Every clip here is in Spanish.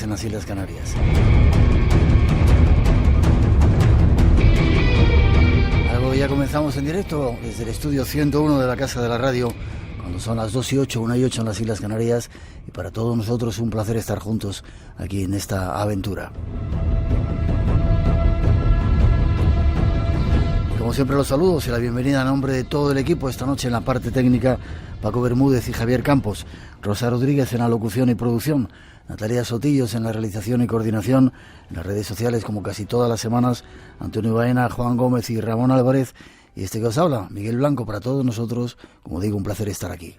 En las Islas Canarias. Algo ya comenzamos en directo desde el estudio 101 de la Casa de la Radio, cuando son las 2:08, 1:08 en las Islas Canarias, y para todos nosotros un placer estar juntos aquí en esta aventura. Como siempre, los saludos y la bienvenida a nombre de todo el equipo esta noche en la parte técnica: Paco Bermúdez y Javier Campos, Rosa Rodríguez en la locución y producción, Natalia Sotillos en la realización y coordinación, en las redes sociales como casi todas las semanas, Antonio Baena, Juan Gómez y Ramón Álvarez, y este que os habla, Miguel Blanco. Para todos nosotros, como digo, un placer estar aquí.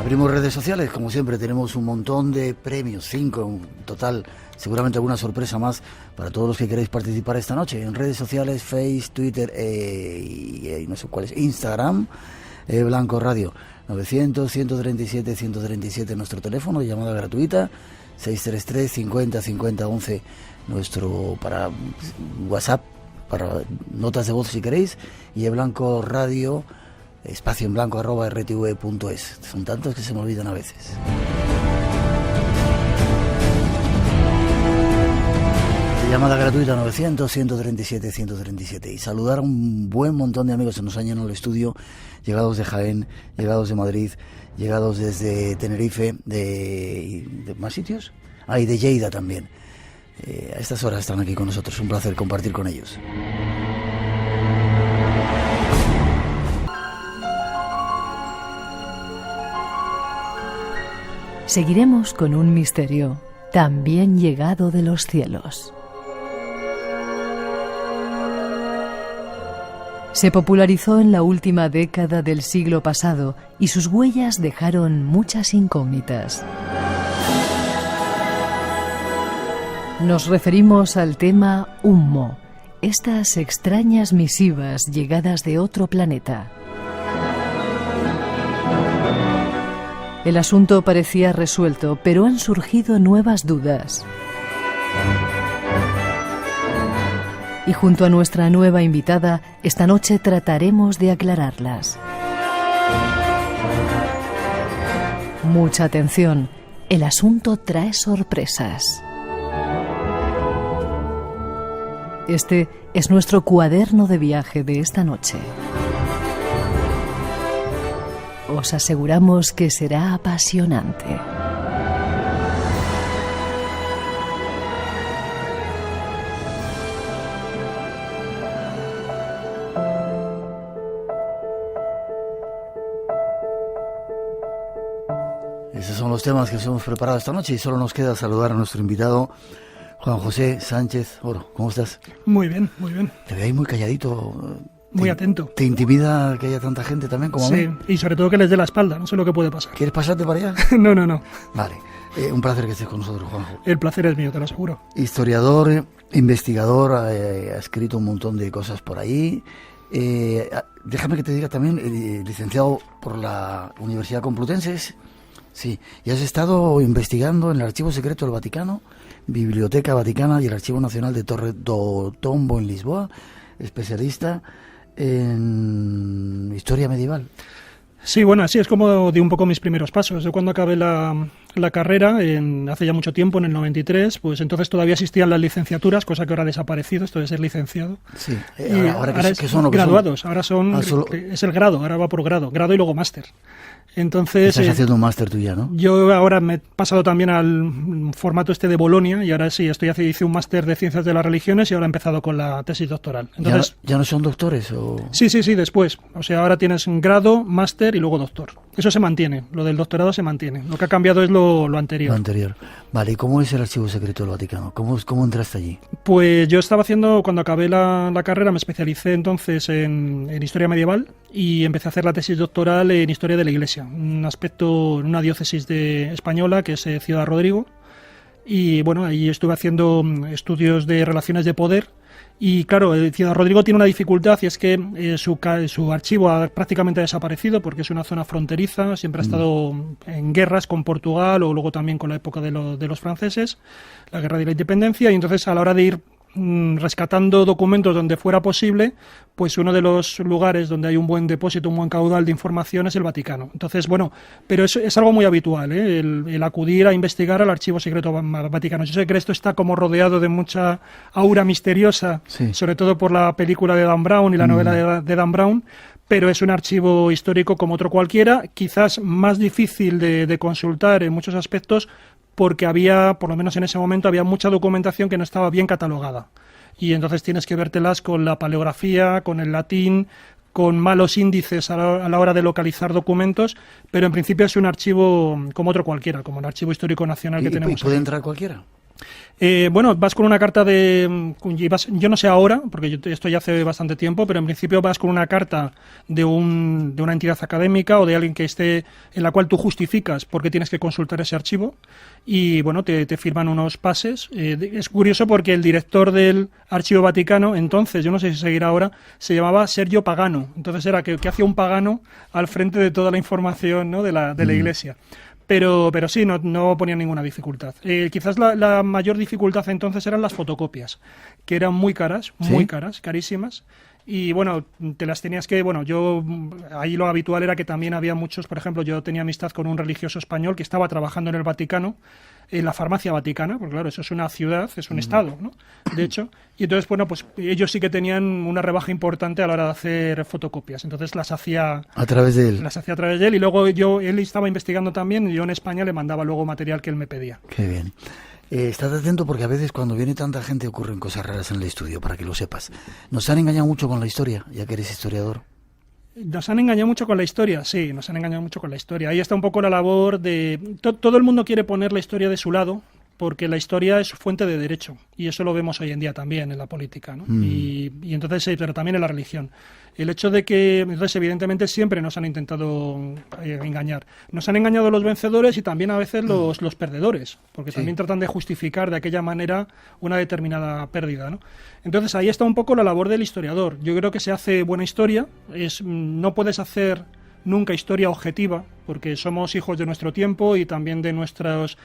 Abrimos redes sociales, como siempre tenemos un montón de premios, 5 en total, seguramente alguna sorpresa más para todos los que queréis participar esta noche. En redes sociales, Face, Twitter y no sé cuál es, Instagram, Blanco Radio, 900-137-137 nuestro teléfono de llamada gratuita, 633-50-50-11 nuestro para WhatsApp, para notas de voz si queréis, y Blanco Radio, espacio en blanco @rtv.es. Son tantos que se me olvidan a veces. Llamada gratuita 900-137-137. Y saludar a un buen montón de amigos que nos han llenado el estudio, llegados de Jaén, llegados de Madrid, llegados desde Tenerife, de más sitios, y de Lleida también. A estas horas están aquí con nosotros, un placer compartir con ellos. Seguiremos con un misterio también llegado de los cielos. Se popularizó en la última década del siglo pasado y sus huellas dejaron muchas incógnitas. Nos referimos al tema Ummo, estas extrañas misivas llegadas de otro planeta. El asunto parecía resuelto, pero han surgido nuevas dudas. Y junto a nuestra nueva invitada, esta noche trataremos de aclararlas. Mucha atención, el asunto trae sorpresas. Este es nuestro cuaderno de viaje de esta noche. Os aseguramos que será apasionante. Esos son los temas que os hemos preparado esta noche y solo nos queda saludar a nuestro invitado, Juan José Sánchez Oro. ¿Cómo estás? Muy bien, muy bien. Te veo ahí muy calladito. Muy atento. ¿Te intimida que haya tanta gente también como a mí? Sí, y sobre todo que les dé la espalda, no sé lo que puede pasar. ¿Quieres pasarte para allá? No. Vale, un placer que estés con nosotros, Juanjo. El placer es mío, te lo aseguro. Historiador, investigador, ha escrito un montón de cosas por ahí. Déjame que te diga también, licenciado por la Universidad Complutense. Sí, y has estado investigando en el Archivo Secreto del Vaticano, Biblioteca Vaticana y el Archivo Nacional de Torre do Tombo en Lisboa, especialista en historia medieval. Sí, bueno, así es como di un poco mis primeros pasos. Yo cuando acabé la carrera, hace ya mucho tiempo, en el 93, pues entonces todavía existían las licenciaturas, cosa que ahora ha desaparecido, esto de ser licenciado. Sí, ahora ¿qué son? Graduados, ahora son, es el grado, ahora va por grado y luego máster. Entonces, estás haciendo un máster tú ya, ¿no? Yo ahora me he pasado también al formato este de Bolonia y ahora sí, hice un máster de Ciencias de las Religiones y ahora he empezado con la tesis doctoral. Entonces, ¿Ya no son doctores? ¿O? Sí, después. O sea, ahora tienes un grado, máster y luego doctor. Eso se mantiene, lo del doctorado se mantiene. Lo que ha cambiado es lo anterior. Lo anterior. Vale, ¿y cómo es el Archivo Secreto del Vaticano? ¿Cómo entraste allí? Pues yo estaba cuando acabé la carrera, me especialicé entonces en historia medieval y empecé a hacer la tesis doctoral en historia de la Iglesia. Un aspecto en una diócesis española que es Ciudad Rodrigo, y bueno, ahí estuve haciendo estudios de relaciones de poder Y claro, Ciudad Rodrigo tiene una dificultad, y es que su archivo ha prácticamente desaparecido porque es una zona fronteriza, siempre ha estado en guerras con Portugal o luego también con la época de los franceses, la guerra de la independencia, y entonces a la hora de ir rescatando documentos donde fuera posible, pues uno de los lugares donde hay un buen depósito, un buen caudal de información es el Vaticano. Entonces, bueno, pero eso es algo muy habitual, ¿eh? El acudir a investigar al Archivo Secreto Vaticano. Yo sé que esto está como rodeado de mucha aura misteriosa, sí, sobre todo por la película de Dan Brown y la novela de Dan Brown, pero es un archivo histórico como otro cualquiera, quizás más difícil de consultar en muchos aspectos, porque había, por lo menos en ese momento, había mucha documentación que no estaba bien catalogada. Y entonces tienes que vértelas con la paleografía, con el latín, con malos índices a la hora de localizar documentos, pero en principio es un archivo como otro cualquiera, como el Archivo Histórico Nacional que tenemos. ¿Y puede aquí. entrar cualquiera? Bueno, vas con una carta yo no sé ahora, porque esto ya hace bastante tiempo, pero en principio vas con una carta de una entidad académica o de alguien que esté, en la cual tú justificas por qué tienes que consultar ese archivo, y bueno, te firman unos pases. Es curioso porque el director del Archivo Vaticano, entonces, yo no sé si seguirá ahora, se llamaba Sergio Pagano. Entonces era que hacía un pagano al frente de toda la información, ¿no?, de la Iglesia. Pero sí, no ponía ninguna dificultad. Quizás la mayor dificultad entonces eran las fotocopias, que eran muy caras, carísimas. Y bueno, te las tenías que... Bueno, ahí lo habitual era que también había muchos... Por ejemplo, yo tenía amistad con un religioso español que estaba trabajando en el Vaticano, en la farmacia vaticana, porque claro, eso es una ciudad, es un estado, ¿no?, de hecho. Y entonces, bueno, pues ellos sí que tenían una rebaja importante a la hora de hacer fotocopias. Entonces las hacía... A través de él. Las hacía a través de él, y luego él estaba investigando también, y yo en España le mandaba luego material que él me pedía. Qué bien. Estad atento porque a veces cuando viene tanta gente ocurren cosas raras en el estudio, para que lo sepas. Nos han engañado mucho con la historia, ya que eres historiador. Nos han engañado mucho con la historia, sí, nos han engañado mucho con la historia. Ahí está un poco la labor de... Todo el mundo quiere poner la historia de su lado, porque la historia es fuente de derecho, y eso lo vemos hoy en día también en la política, ¿no? Y entonces, pero también en la religión. El hecho de que, entonces, evidentemente, siempre nos han intentado engañar. Nos han engañado los vencedores y también a veces los perdedores, porque también tratan de justificar de aquella manera una determinada pérdida, ¿no? Entonces, ahí está un poco la labor del historiador. Yo creo que se hace buena historia, no puedes hacer nunca historia objetiva, porque somos hijos de nuestro tiempo y también de nuestras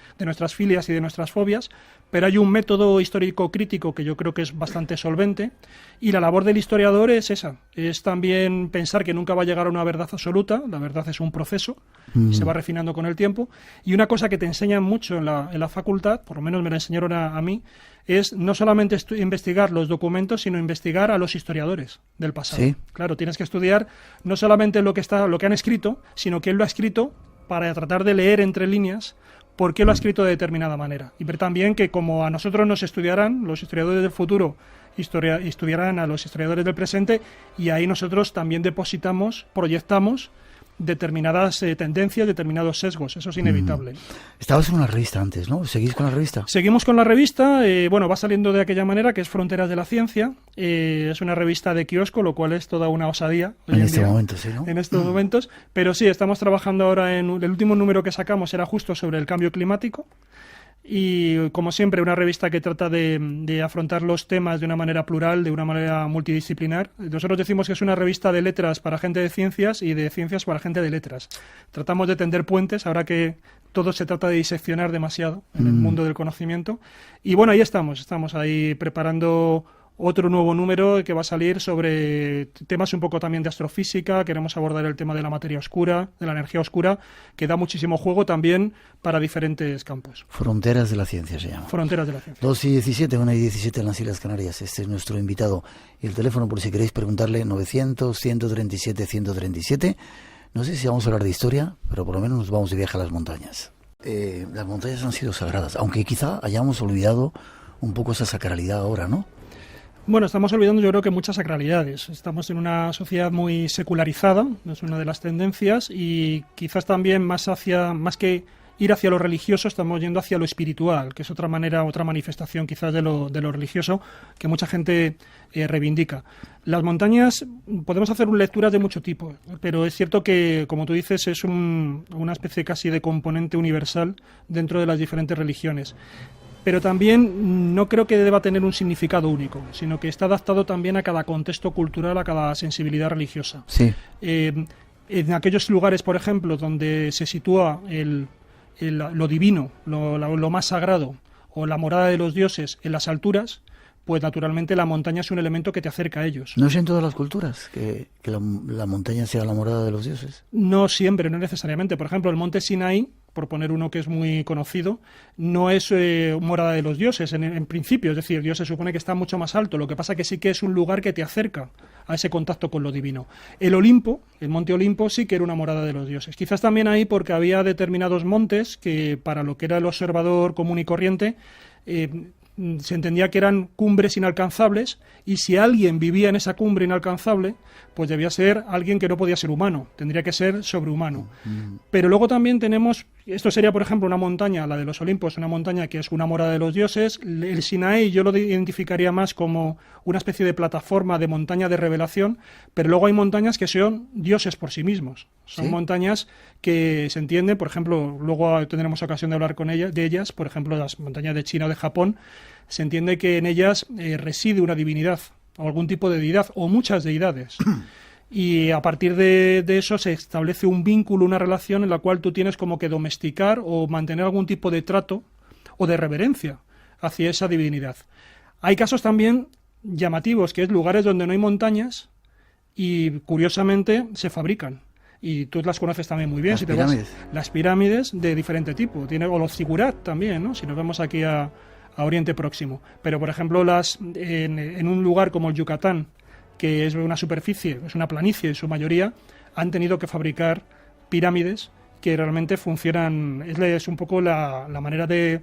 filias y de nuestras fobias, pero hay un método histórico crítico que yo creo que es bastante solvente, y la labor del historiador es esa, es también pensar que nunca va a llegar a una verdad absoluta, la verdad es un proceso, y se va refinando con el tiempo, y una cosa que te enseñan mucho en la facultad, por lo menos me la enseñaron a mí, es no solamente investigar los documentos, sino investigar a los historiadores del pasado. Sí. Claro, tienes que estudiar no solamente lo que han escrito, sino quién lo ha escrito, para tratar de leer entre líneas por qué lo ha escrito de determinada manera. Y ver también que como a nosotros nos estudiarán, los historiadores del futuro estudiarán a los historiadores del presente, y ahí nosotros también proyectamos determinadas tendencias, determinados sesgos. Eso es inevitable. Estabas en una revista antes, ¿no? ¿Seguís con la revista? Seguimos con la revista. Va saliendo de aquella manera, que es Fronteras de la Ciencia. Es una revista de kiosco, lo cual es toda una osadía. En este momento, sí, ¿no? En estos momentos. Pero sí, estamos trabajando ahora en... El último número que sacamos era justo sobre el cambio climático. Y, como siempre, una revista que trata de afrontar los temas de una manera plural, de una manera multidisciplinar. Nosotros decimos que es una revista de letras para gente de ciencias y de ciencias para gente de letras. Tratamos de tender puentes, ahora que todo se trata de diseccionar demasiado en el mundo del conocimiento. Y bueno, ahí estamos ahí preparando otro nuevo número que va a salir sobre temas un poco también de astrofísica. Queremos abordar el tema de la materia oscura, de la energía oscura, que da muchísimo juego también para diferentes campos. Fronteras de la Ciencia se llama. Fronteras de la Ciencia. 2:17, 1:17 en las Islas Canarias. Este es nuestro invitado. Y el teléfono, por si queréis preguntarle, 900-137-137. No sé si vamos a hablar de historia, pero por lo menos nos vamos de viaje a las montañas. Las montañas han sido sagradas, aunque quizá hayamos olvidado un poco esa sacralidad ahora, ¿no? Bueno, estamos olvidando, yo creo, que muchas sacralidades. Estamos en una sociedad muy secularizada, es una de las tendencias, y quizás también más que ir hacia lo religioso, estamos yendo hacia lo espiritual, que es otra manifestación quizás de lo religioso que mucha gente reivindica. Las montañas, podemos hacer lecturas de mucho tipo, pero es cierto que, como tú dices, es una especie casi de componente universal dentro de las diferentes religiones. Pero también no creo que deba tener un significado único, sino que está adaptado también a cada contexto cultural, a cada sensibilidad religiosa. Sí. En aquellos lugares, por ejemplo, donde se sitúa lo divino, lo más sagrado, o la morada de los dioses en las alturas, pues naturalmente la montaña es un elemento que te acerca a ellos. ¿No es en todas las culturas que la montaña sea la morada de los dioses? No siempre, no necesariamente. Por ejemplo, el monte Sinaí, por poner uno que es muy conocido, no es morada de los dioses en principio, es decir, Dios se supone que está mucho más alto, lo que pasa que sí que es un lugar que te acerca a ese contacto con lo divino. El Olimpo, el monte Olimpo, sí que era una morada de los dioses. Quizás también ahí porque había determinados montes que para lo que era el observador común y corriente se entendía que eran cumbres inalcanzables, y si alguien vivía en esa cumbre inalcanzable, pues debía ser alguien que no podía ser humano, tendría que ser sobrehumano. Pero luego también tenemos, esto sería por ejemplo una montaña, la de los Olimpos, una montaña que es una morada de los dioses. El Sinaí yo lo identificaría más como una especie de plataforma de montaña de revelación, pero luego hay montañas que son dioses por sí mismos. Son ¿Sí? montañas que se entiende, por ejemplo, luego tendremos ocasión de hablar de ellas, por ejemplo, las montañas de China o de Japón, se entiende que en ellas reside una divinidad, o algún tipo de deidad, o muchas deidades. Y a partir de eso se establece un vínculo, una relación en la cual tú tienes como que domesticar o mantener algún tipo de trato o de reverencia hacia esa divinidad. Hay casos también llamativos, que es lugares donde no hay montañas y curiosamente se fabrican. Y tú las conoces también muy bien. Las pirámides. Las pirámides de diferente tipo. O los zigurat también, ¿no? Si nos vemos aquí a Oriente Próximo. Pero, por ejemplo, en un lugar como el Yucatán, que es una superficie, es una planicie en su mayoría, han tenido que fabricar pirámides que realmente funcionan. Es un poco la manera de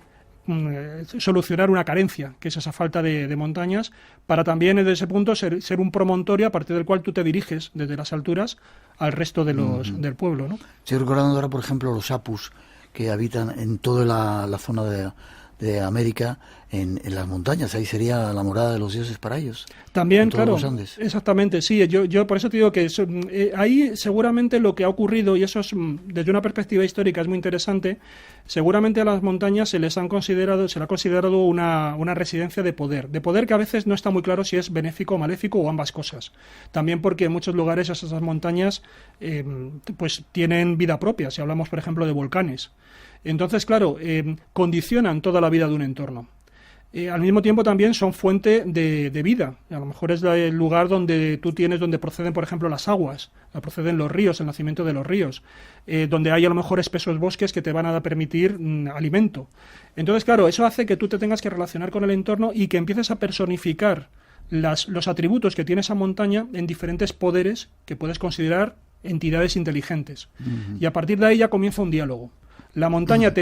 solucionar una carencia, que es esa falta de montañas, para también desde ese punto ser un promontorio a partir del cual tú te diriges desde las alturas al resto de del pueblo, ¿no? Estoy recordando ahora, por ejemplo, los apus que habitan en toda la zona de América, en las montañas. Ahí sería la morada de los dioses para ellos. También, todos claro, los Andes. exactamente, sí. Yo por eso te digo que ahí seguramente lo que ha ocurrido, y eso es desde una perspectiva histórica es muy interesante, seguramente a las montañas se le ha considerado una residencia de poder que a veces no está muy claro si es benéfico o maléfico o ambas cosas. También porque en muchos lugares esas montañas pues tienen vida propia, si hablamos por ejemplo de volcanes. Entonces, claro, condicionan toda la vida de un entorno. Al mismo tiempo también son fuente de vida. A lo mejor es el lugar donde donde proceden, por ejemplo, las aguas, proceden los ríos, el nacimiento de los ríos, donde hay a lo mejor espesos bosques que te van a permitir alimento. Entonces, claro, eso hace que tú te tengas que relacionar con el entorno y que empieces a personificar los atributos que tiene esa montaña en diferentes poderes que puedes considerar entidades inteligentes. Uh-huh. Y a partir de ahí ya comienza un diálogo. La montaña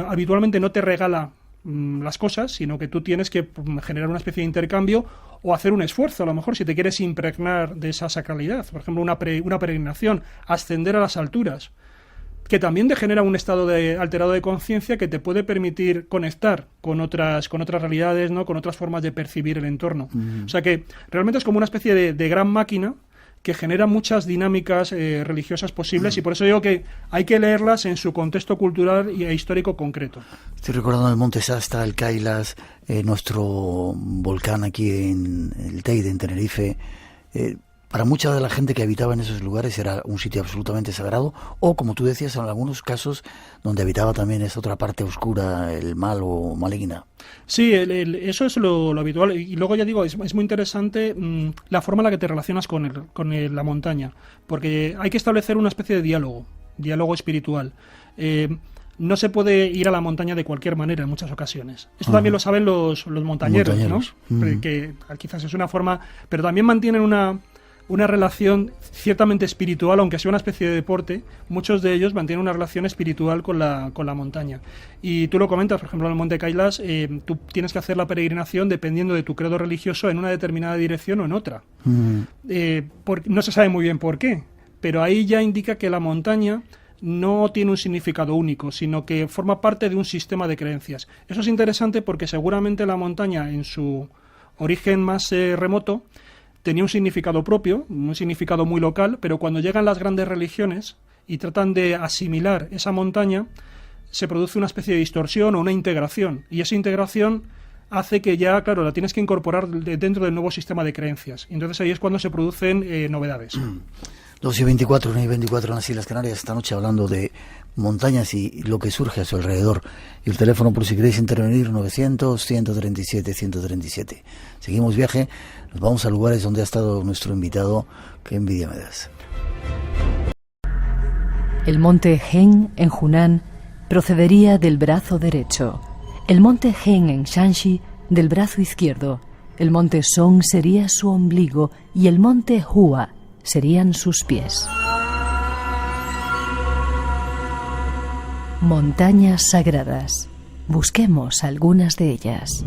habitualmente no te regala las cosas, sino que tú tienes que generar una especie de intercambio o hacer un esfuerzo, a lo mejor, si te quieres impregnar de esa sacralidad. Por ejemplo, una peregrinación, ascender a las alturas, que también te genera un estado alterado de conciencia que te puede permitir conectar con otras realidades, ¿no? Con otras formas de percibir el entorno. Uh-huh. O sea que realmente es como una especie de gran máquina que genera muchas dinámicas religiosas posibles, y por eso digo que hay que leerlas en su contexto cultural e histórico concreto. Estoy recordando el Monte Shasta, el Kailas, nuestro volcán aquí en el Teide, en Tenerife. Para mucha de la gente que habitaba en esos lugares era un sitio absolutamente sagrado, o como tú decías, en algunos casos donde habitaba también esa otra parte oscura, el mal o maligna. Sí, eso es lo habitual. Y luego ya digo, es muy interesante la forma en la que te relacionas con la montaña, porque hay que establecer una especie de diálogo espiritual. No se puede ir a la montaña de cualquier manera en muchas ocasiones. Esto también lo saben los montañeros, ¿no? Uh-huh. Que quizás es una forma, pero también mantienen una relación ciertamente espiritual, aunque sea una especie de deporte. Muchos de ellos mantienen una relación espiritual con la montaña. Y tú lo comentas, por ejemplo, en el Monte Kailas, tú tienes que hacer la peregrinación dependiendo de tu credo religioso en una determinada dirección o en otra. No se sabe muy bien por qué, pero ahí ya indica que la montaña no tiene un significado único, sino que forma parte de un sistema de creencias. Eso es interesante porque seguramente la montaña, en su origen más remoto, tenía un significado propio, un significado muy local, pero cuando llegan las grandes religiones y tratan de asimilar esa montaña, se produce una especie de distorsión o una integración, y esa integración hace que ya, claro, la tienes que incorporar dentro del nuevo sistema de creencias. Y entonces ahí es cuando se producen novedades. 2:24, 1:24 en las Islas Canarias, esta noche hablando de montañas y lo que surge a su alrededor. Y el teléfono, por si queréis intervenir, 900-137-137. Seguimos viaje, nos vamos a lugares donde ha estado nuestro invitado. Qué envidia me das. El monte Hen en Hunan procedería del brazo derecho, el monte Hen en Shanxi del brazo izquierdo, el monte Song sería su ombligo y el monte Hua serían sus pies. Montañas sagradas. Busquemos algunas de ellas.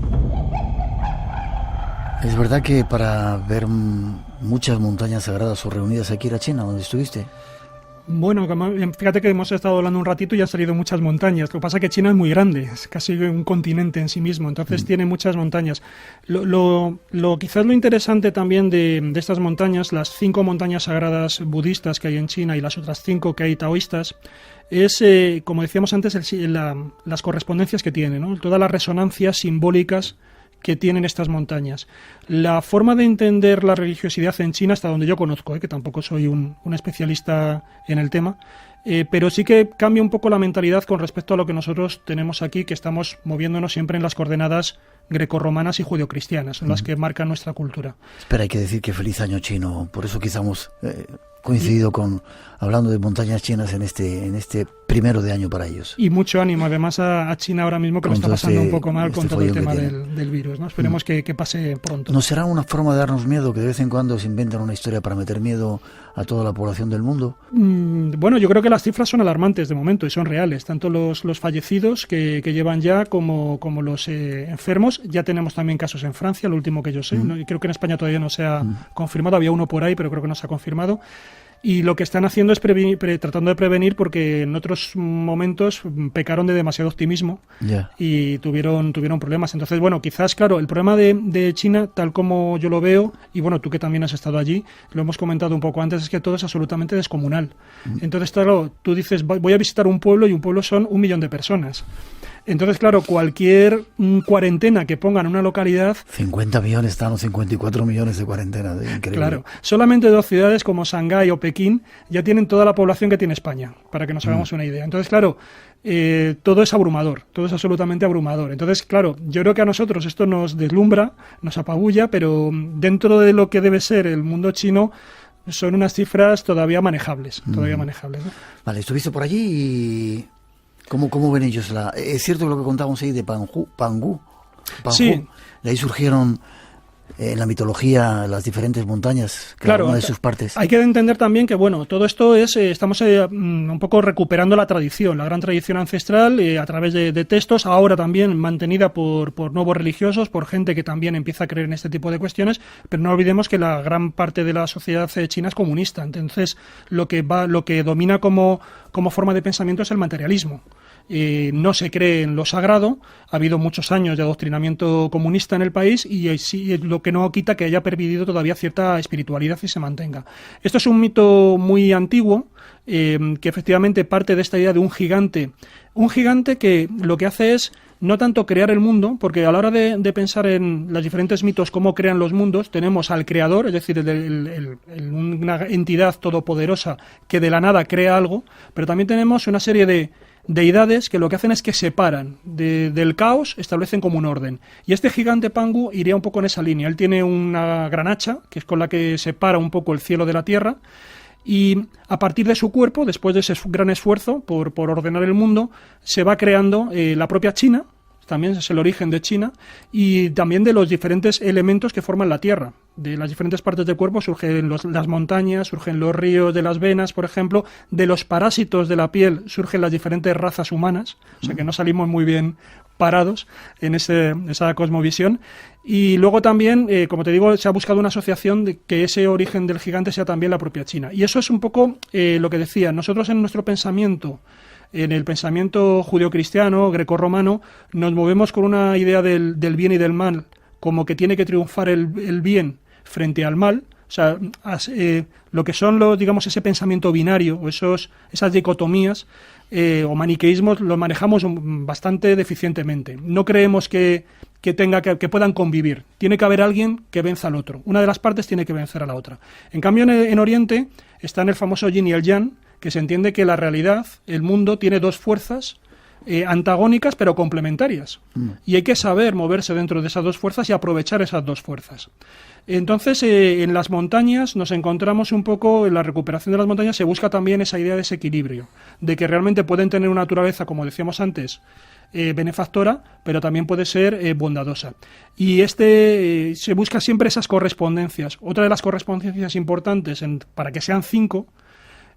Es verdad que para ver muchas montañas sagradas o reunidas aquí era China, donde estuviste. Bueno, fíjate que hemos estado hablando un ratito y han salido muchas montañas. Lo que pasa es que China es muy grande, es casi un continente en sí mismo, entonces tiene muchas montañas. Quizás lo interesante también de estas montañas, las 5 montañas sagradas budistas que hay en China y las otras 5 que hay taoístas, es, como decíamos antes, las correspondencias que tienen, ¿no? Todas las resonancias simbólicas que tienen estas montañas. La forma de entender la religiosidad en China, hasta donde yo conozco, que tampoco soy un especialista en el tema, pero sí que cambia un poco la mentalidad con respecto a lo que nosotros tenemos aquí, que estamos moviéndonos siempre en las coordenadas grecorromanas y judeocristianas, son las que marcan nuestra cultura. Espera, hay que decir que feliz año chino, por eso quizá hemos coincidido con hablando de montañas chinas en este primero de año para ellos. Y mucho ánimo además a China ahora mismo, que lo está pasando un poco mal con todo el tema del virus, ¿no? Esperemos que pase pronto. ¿No será una forma de darnos miedo que de vez en cuando se inventan una historia para meter miedo a toda la población del mundo? Bueno, yo creo que las cifras son alarmantes de momento y son reales, tanto los fallecidos que llevan ya como los enfermos. Ya tenemos también casos en Francia, lo último que yo sé, ¿no? Y creo que en España todavía no se ha confirmado, había uno por ahí, pero creo que no se ha confirmado. Y lo que están haciendo es tratando de prevenir, porque en otros momentos pecaron de demasiado optimismo y tuvieron problemas. Entonces, bueno, quizás, claro, el problema de China, tal como yo lo veo, y bueno, tú que también has estado allí, lo hemos comentado un poco antes, es que todo es absolutamente descomunal. Entonces, claro, tú dices, voy a visitar un pueblo y un pueblo son 1 millón de personas. Entonces, claro, cualquier cuarentena que pongan en una localidad... 50 millones, están los 54 millones de cuarentena, increíble. Claro, solamente 2 ciudades como Shanghái o Pekín ya tienen toda la población que tiene España, para que nos hagamos una idea. Entonces, claro, todo es abrumador, todo es absolutamente abrumador. Entonces, claro, yo creo que a nosotros esto nos deslumbra, nos apabulla, pero dentro de lo que debe ser el mundo chino, son unas cifras todavía manejables, ¿no? Vale, estuviste por allí y... ¿Cómo ven ellos? Es cierto lo que contábamos ahí de Pangu. Sí. De ahí surgieron en la mitología las diferentes montañas, cada una de sus partes. Hay que entender también que, bueno, todo esto es, estamos un poco recuperando la tradición, la gran tradición ancestral, a través de textos, ahora también mantenida por nuevos religiosos, por gente que también empieza a creer en este tipo de cuestiones, pero no olvidemos que la gran parte de la sociedad china es comunista. Entonces, lo que domina como forma de pensamiento es el materialismo. No se cree en lo sagrado, ha habido muchos años de adoctrinamiento comunista en el país y lo que no quita que haya perdido todavía cierta espiritualidad y se mantenga. Esto es un mito muy antiguo, que efectivamente parte de esta idea de un gigante que lo que hace es no tanto crear el mundo, porque a la hora de pensar en los diferentes mitos, cómo crean los mundos, tenemos al creador, es decir, una entidad todopoderosa que de la nada crea algo, pero también tenemos una serie de deidades que lo que hacen es que separan del caos, establecen como un orden. Y este gigante Pangu iría un poco en esa línea. Él tiene una gran hacha, que es con la que separa un poco el cielo de la tierra, y a partir de su cuerpo, después de ese gran esfuerzo por ordenar el mundo, se va creando la propia China, también es el origen de China, y también de los diferentes elementos que forman la Tierra. De las diferentes partes del cuerpo surgen las montañas, surgen los ríos de las venas, por ejemplo, de los parásitos de la piel surgen las diferentes razas humanas, o sea que no salimos muy bien parados en esa cosmovisión. Y luego también, como te digo, se ha buscado una asociación de que ese origen del gigante sea también la propia China. Y eso es un poco lo que decía, nosotros en nuestro pensamiento, en el pensamiento judeocristiano, grecorromano, nos movemos con una idea del bien y del mal, como que tiene que triunfar el bien frente al mal. O sea, lo que son digamos, ese pensamiento binario o esas dicotomías o maniqueísmos los manejamos bastante deficientemente. No creemos que puedan convivir. Tiene que haber alguien que venza al otro. Una de las partes tiene que vencer a la otra. En cambio, en Oriente están el famoso yin y el yang, que se entiende que la realidad, el mundo, tiene dos fuerzas antagónicas pero complementarias. Y hay que saber moverse dentro de esas dos fuerzas y aprovechar esas dos fuerzas. Entonces, en las montañas nos encontramos un poco, en la recuperación de las montañas se busca también esa idea de ese equilibrio, de que realmente pueden tener una naturaleza, como decíamos antes, benefactora, pero también puede ser bondadosa. Y se busca siempre esas correspondencias. Otra de las correspondencias importantes para que sean 5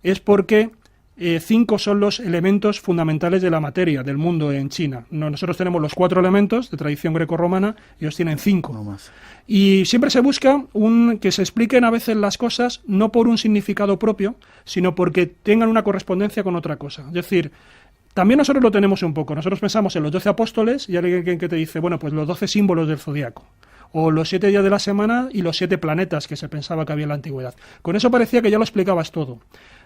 es porque 5 son los elementos fundamentales de la materia, del mundo en China. Nosotros tenemos los 4 elementos de tradición grecorromana, ellos tienen 5. No más. Y siempre se busca que se expliquen a veces las cosas no por un significado propio, sino porque tengan una correspondencia con otra cosa. Es decir, también nosotros lo tenemos un poco. Nosotros pensamos en los 12 apóstoles y hay alguien que te dice, bueno, pues los 12 símbolos del zodiaco. O los 7 días de la semana y los 7 planetas que se pensaba que había en la antigüedad. Con eso parecía que ya lo explicabas todo.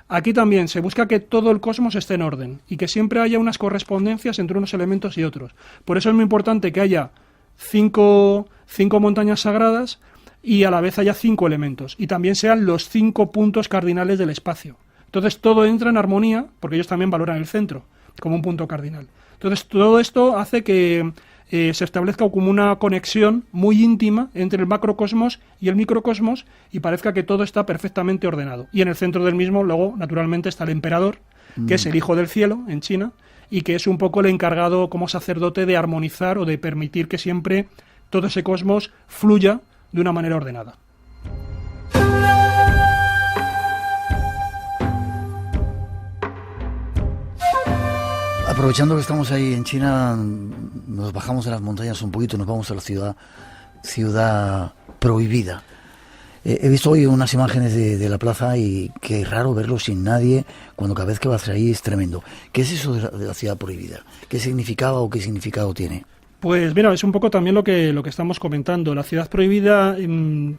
Aquí también se busca que todo el cosmos esté en orden y que siempre haya unas correspondencias entre unos elementos y otros. Por eso es muy importante que haya 5 montañas sagradas y a la vez haya 5 elementos. Y también sean los 5 puntos cardinales del espacio. Entonces todo entra en armonía, porque ellos también valoran el centro como un punto cardinal. Entonces todo esto hace que se establezca como una conexión muy íntima entre el macrocosmos y el microcosmos y parezca que todo está perfectamente ordenado. Y en el centro del mismo, luego, naturalmente, está el emperador, que es el hijo del cielo en China, y que es un poco el encargado como sacerdote de armonizar o de permitir que siempre todo ese cosmos fluya de una manera ordenada. Aprovechando que estamos ahí en China, nos bajamos de las montañas un poquito y nos vamos a la ciudad prohibida. He visto hoy unas imágenes de la plaza y qué raro verlo sin nadie, cuando cada vez que vas ahí es tremendo. ¿Qué es eso de la ciudad prohibida? ¿Qué significaba o qué significado tiene? Pues mira, es un poco también lo que estamos comentando. La ciudad prohibida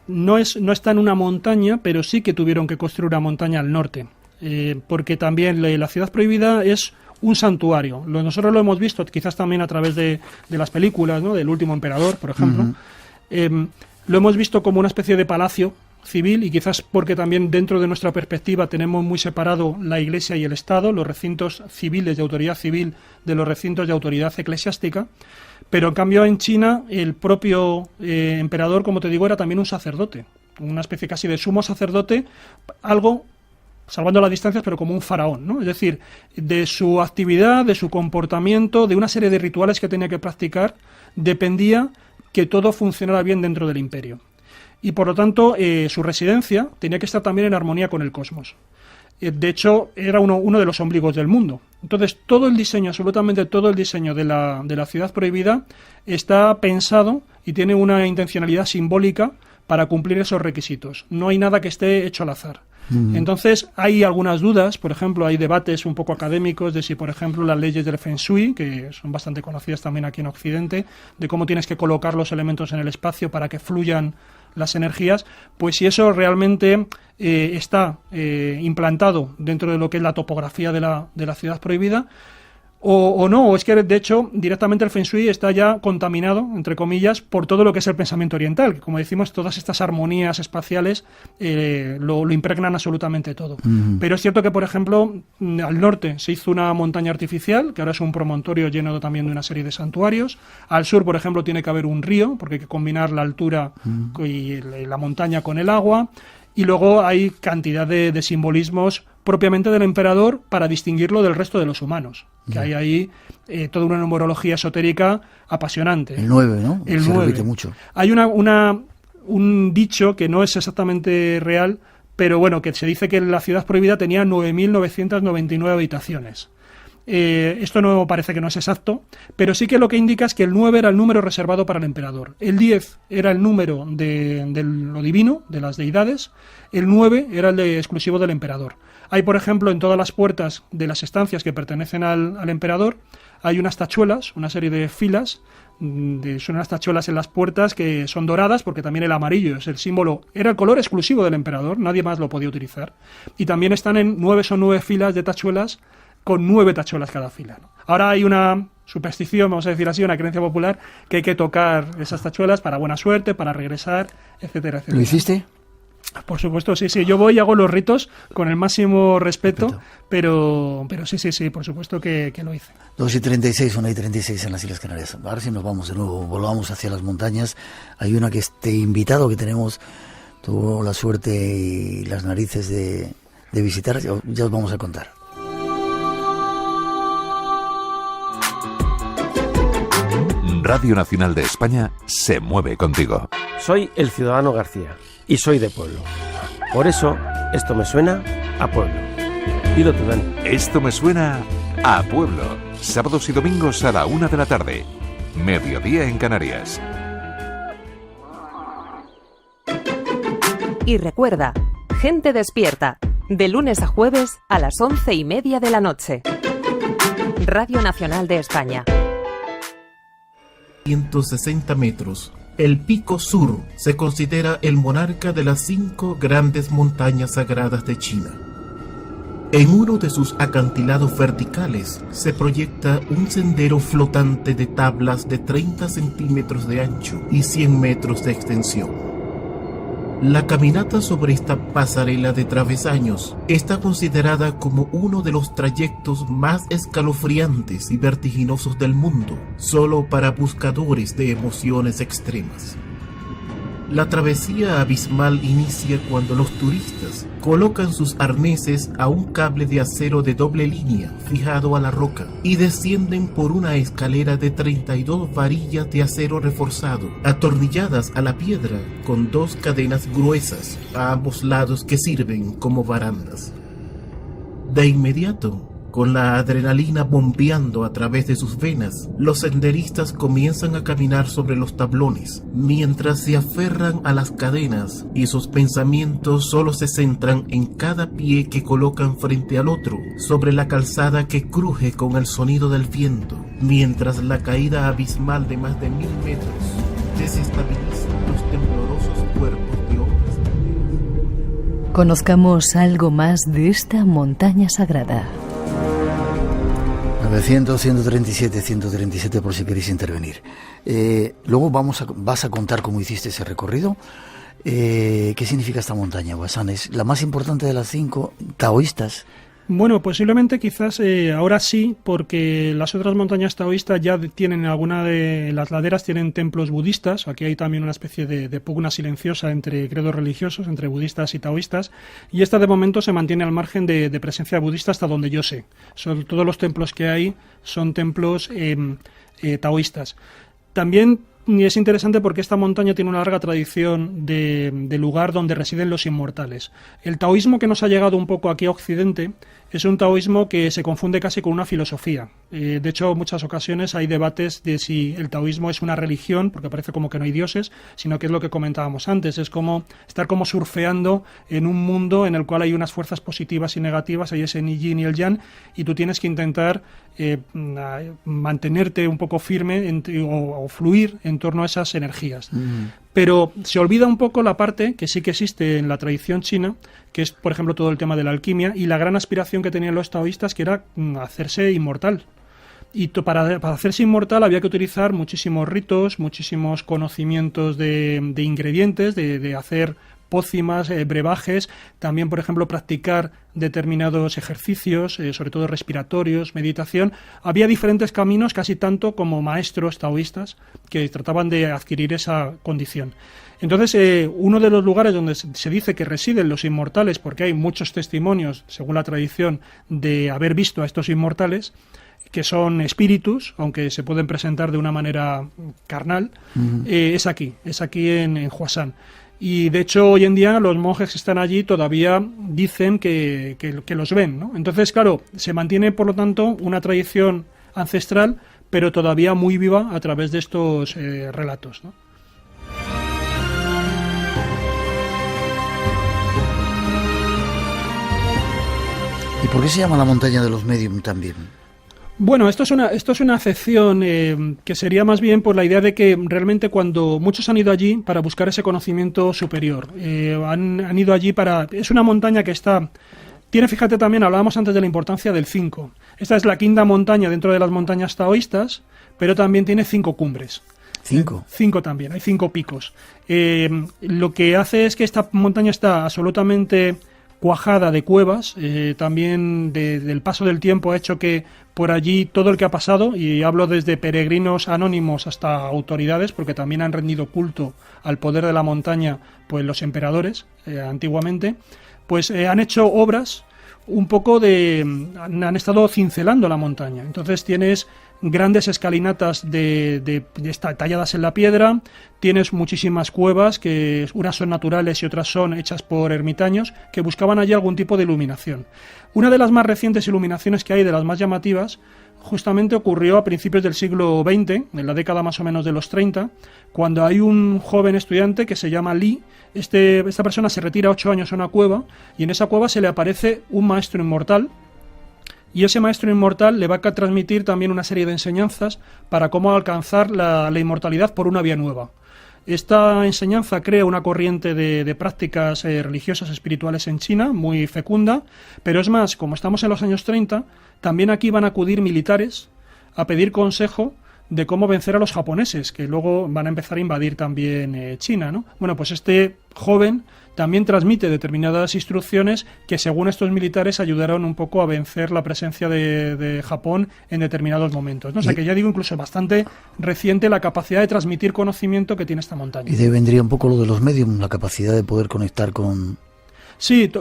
no está en una montaña, pero sí que tuvieron que construir una montaña al norte, porque también la ciudad prohibida es un santuario. Nosotros lo hemos visto quizás también a través de las películas, ¿no? Del Último Emperador, por ejemplo. Lo hemos visto como una especie de palacio civil y quizás porque también dentro de nuestra perspectiva tenemos muy separado la Iglesia y el Estado, los recintos civiles de autoridad civil de los recintos de autoridad eclesiástica, pero en cambio en China el propio emperador, como te digo, era también un sacerdote, una especie casi de sumo sacerdote, algo salvando las distancias, pero como un faraón, ¿no? Es decir, de su actividad, de su comportamiento, de una serie de rituales que tenía que practicar, dependía que todo funcionara bien dentro del imperio. Y por lo tanto, su residencia tenía que estar también en armonía con el cosmos. De hecho, era uno de los ombligos del mundo. Entonces, todo el diseño, absolutamente todo el diseño de la ciudad prohibida está pensado y tiene una intencionalidad simbólica para cumplir esos requisitos. No hay nada que esté hecho al azar. Entonces, hay algunas dudas, por ejemplo, hay debates un poco académicos de si, por ejemplo, las leyes del Feng Shui, que son bastante conocidas también aquí en Occidente, de cómo tienes que colocar los elementos en el espacio para que fluyan las energías, pues si eso realmente está implantado dentro de lo que es la topografía de la ciudad prohibida, o no, o es que de hecho directamente el Feng Shui está ya contaminado, entre comillas, por todo lo que es el pensamiento oriental, que como decimos, todas estas armonías espaciales lo impregnan absolutamente todo. Pero es cierto que, por ejemplo, al norte se hizo una montaña artificial, que ahora es un promontorio lleno también de una serie de santuarios. Al sur, por ejemplo, tiene que haber un río, porque hay que combinar la altura y la montaña con el agua. Y luego hay cantidad de simbolismos propiamente del emperador para distinguirlo del resto de los humanos. Que hay ahí toda una numerología esotérica apasionante. El 9, ¿no? El se 9. repite mucho. Hay un dicho que no es exactamente real, pero bueno, que se dice que la ciudad prohibida tenía 9.999 habitaciones. Esto no parece que no es exacto, pero sí que lo que indica es que el 9 era el número reservado para el emperador, el 10 era el número de lo divino, de las deidades, el 9 era el exclusivo del emperador. Hay, por ejemplo, en todas las puertas de las estancias que pertenecen al emperador, hay unas tachuelas, una serie de filas, son unas tachuelas en las puertas que son doradas, porque también el amarillo es el símbolo, era el color exclusivo del emperador, nadie más lo podía utilizar. Y también están en 9 filas de tachuelas, con 9 tachuelas cada fila, ¿no? Ahora hay una superstición, vamos a decir así, una creencia popular, que hay que tocar esas tachuelas para buena suerte, para regresar, etcétera, etcétera. ¿Lo hiciste? Por supuesto, sí. Yo voy y hago los ritos con el máximo respeto, pero sí, por supuesto que lo hice. 2:36, 1:36 en las Islas Canarias. Ahora sí nos vamos de nuevo, volvamos hacia las montañas. Hay una que invitado que tenemos, tuvo la suerte y las narices de visitar, ya os vamos a contar. Radio Nacional de España se mueve contigo. Soy el ciudadano García y soy de pueblo. Por eso, esto me suena a pueblo. Dilo tú, Dani. Esto me suena a pueblo. Sábados y domingos a la 1 de la tarde. Mediodía en Canarias. Y recuerda, Gente Despierta, de lunes a jueves a las 11:30 de la noche. Radio Nacional de España. 160 metros. El Pico Sur se considera el monarca de las 5 grandes montañas sagradas de China. En uno de sus acantilados verticales se proyecta un sendero flotante de tablas de 30 centímetros de ancho y 100 metros de extensión. La caminata sobre esta pasarela de travesaños está considerada como uno de los trayectos más escalofriantes y vertiginosos del mundo, solo para buscadores de emociones extremas. La travesía abismal inicia cuando los turistas colocan sus arneses a un cable de acero de doble línea fijado a la roca y descienden por una escalera de 32 varillas de acero reforzado, atornilladas a la piedra con 2 cadenas gruesas a ambos lados que sirven como barandas. De inmediato, con la adrenalina bombeando a través de sus venas, los senderistas comienzan a caminar sobre los tablones, mientras se aferran a las cadenas y sus pensamientos solo se centran en cada pie que colocan frente al otro, sobre la calzada que cruje con el sonido del viento, mientras la caída abismal de más de 1000 metros desestabiliza los temblorosos cuerpos de hombres. Conozcamos algo más de esta montaña sagrada. 900, 137 por si queréis intervenir. Luego vas a contar cómo hiciste ese recorrido. ¿Qué significa esta montaña, Huasán? ¿Es la más importante de las 5 taoístas? Bueno, posiblemente quizás ahora sí, porque las otras montañas taoístas ya tienen, alguna de las laderas tienen templos budistas. Aquí hay también una especie de pugna silenciosa entre credos religiosos, entre budistas y taoístas, y esta de momento se mantiene al margen de presencia budista hasta donde yo sé. Todos los templos que hay son templos taoístas. También es interesante porque esta montaña tiene una larga tradición de lugar donde residen los inmortales. El taoísmo que nos ha llegado un poco aquí a Occidente es un taoísmo que se confunde casi con una filosofía. De hecho, en muchas ocasiones hay debates de si el taoísmo es una religión, porque parece como que no hay dioses, sino que es lo que comentábamos antes, es como estar como surfeando en un mundo en el cual hay unas fuerzas positivas y negativas, hay ese yin y el yang, y tú tienes que intentar mantenerte un poco firme o fluir en torno a esas energías. Pero se olvida un poco la parte que sí que existe en la tradición china, que es, por ejemplo, todo el tema de la alquimia y la gran aspiración que tenían los taoístas, que era hacerse inmortal. Y para hacerse inmortal había que utilizar muchísimos ritos, muchísimos conocimientos de ingredientes, de hacer pócimas, brebajes, también, por ejemplo, practicar determinados ejercicios, sobre todo respiratorios, meditación. Había diferentes caminos, casi tanto como maestros taoístas, que trataban de adquirir esa condición. Entonces, uno de los lugares donde se dice que residen los inmortales, porque hay muchos testimonios, según la tradición, de haber visto a estos inmortales, que son espíritus, aunque se pueden presentar de una manera carnal, es aquí en Huasán. Y de hecho hoy en día los monjes que están allí todavía dicen que los ven, ¿no? Entonces, claro, se mantiene por lo tanto una tradición ancestral, pero todavía muy viva a través de estos relatos, ¿no? ¿Y por qué se llama la montaña de los medium también? Bueno, esto es una acepción que sería más bien por la idea de que realmente cuando muchos han ido allí para buscar ese conocimiento superior, han ido allí es una montaña que tiene, fíjate también, hablábamos antes de la importancia del 5. Esta es la quinta montaña dentro de las montañas taoístas, pero también tiene 5 cumbres. ¿5? 5 también, hay 5 picos. Lo que hace es que esta montaña está absolutamente cuajada de cuevas, también del paso del tiempo ha hecho que por allí todo el que ha pasado, y hablo desde peregrinos anónimos hasta autoridades, porque también han rendido culto al poder de la montaña, pues los emperadores, antiguamente, pues han hecho obras un poco han estado cincelando la montaña. Entonces tienes grandes escalinatas talladas en la piedra, tienes muchísimas cuevas, que unas son naturales y otras son hechas por ermitaños, que buscaban allí algún tipo de iluminación. Una de las más recientes iluminaciones que hay, de las más llamativas, justamente ocurrió a principios del siglo XX, en la década más o menos de los 30, cuando hay un joven estudiante que se llama Li. Esta persona se retira 8 años a una cueva, y en esa cueva se le aparece un maestro inmortal, y ese maestro inmortal le va a transmitir también una serie de enseñanzas para cómo alcanzar la inmortalidad por una vía nueva. Esta enseñanza crea una corriente de prácticas religiosas espirituales en China, muy fecunda, pero es más, como estamos en los años 30, también aquí van a acudir militares a pedir consejo de cómo vencer a los japoneses, que luego van a empezar a invadir también China, ¿no? Bueno, pues este joven también transmite determinadas instrucciones que, según estos militares, ayudaron un poco a vencer la presencia de Japón en determinados momentos, ¿no? O sea, que ya digo, incluso bastante reciente la capacidad de transmitir conocimiento que tiene esta montaña. Y de ahí vendría un poco lo de los medios, la capacidad de poder conectar con... Sí,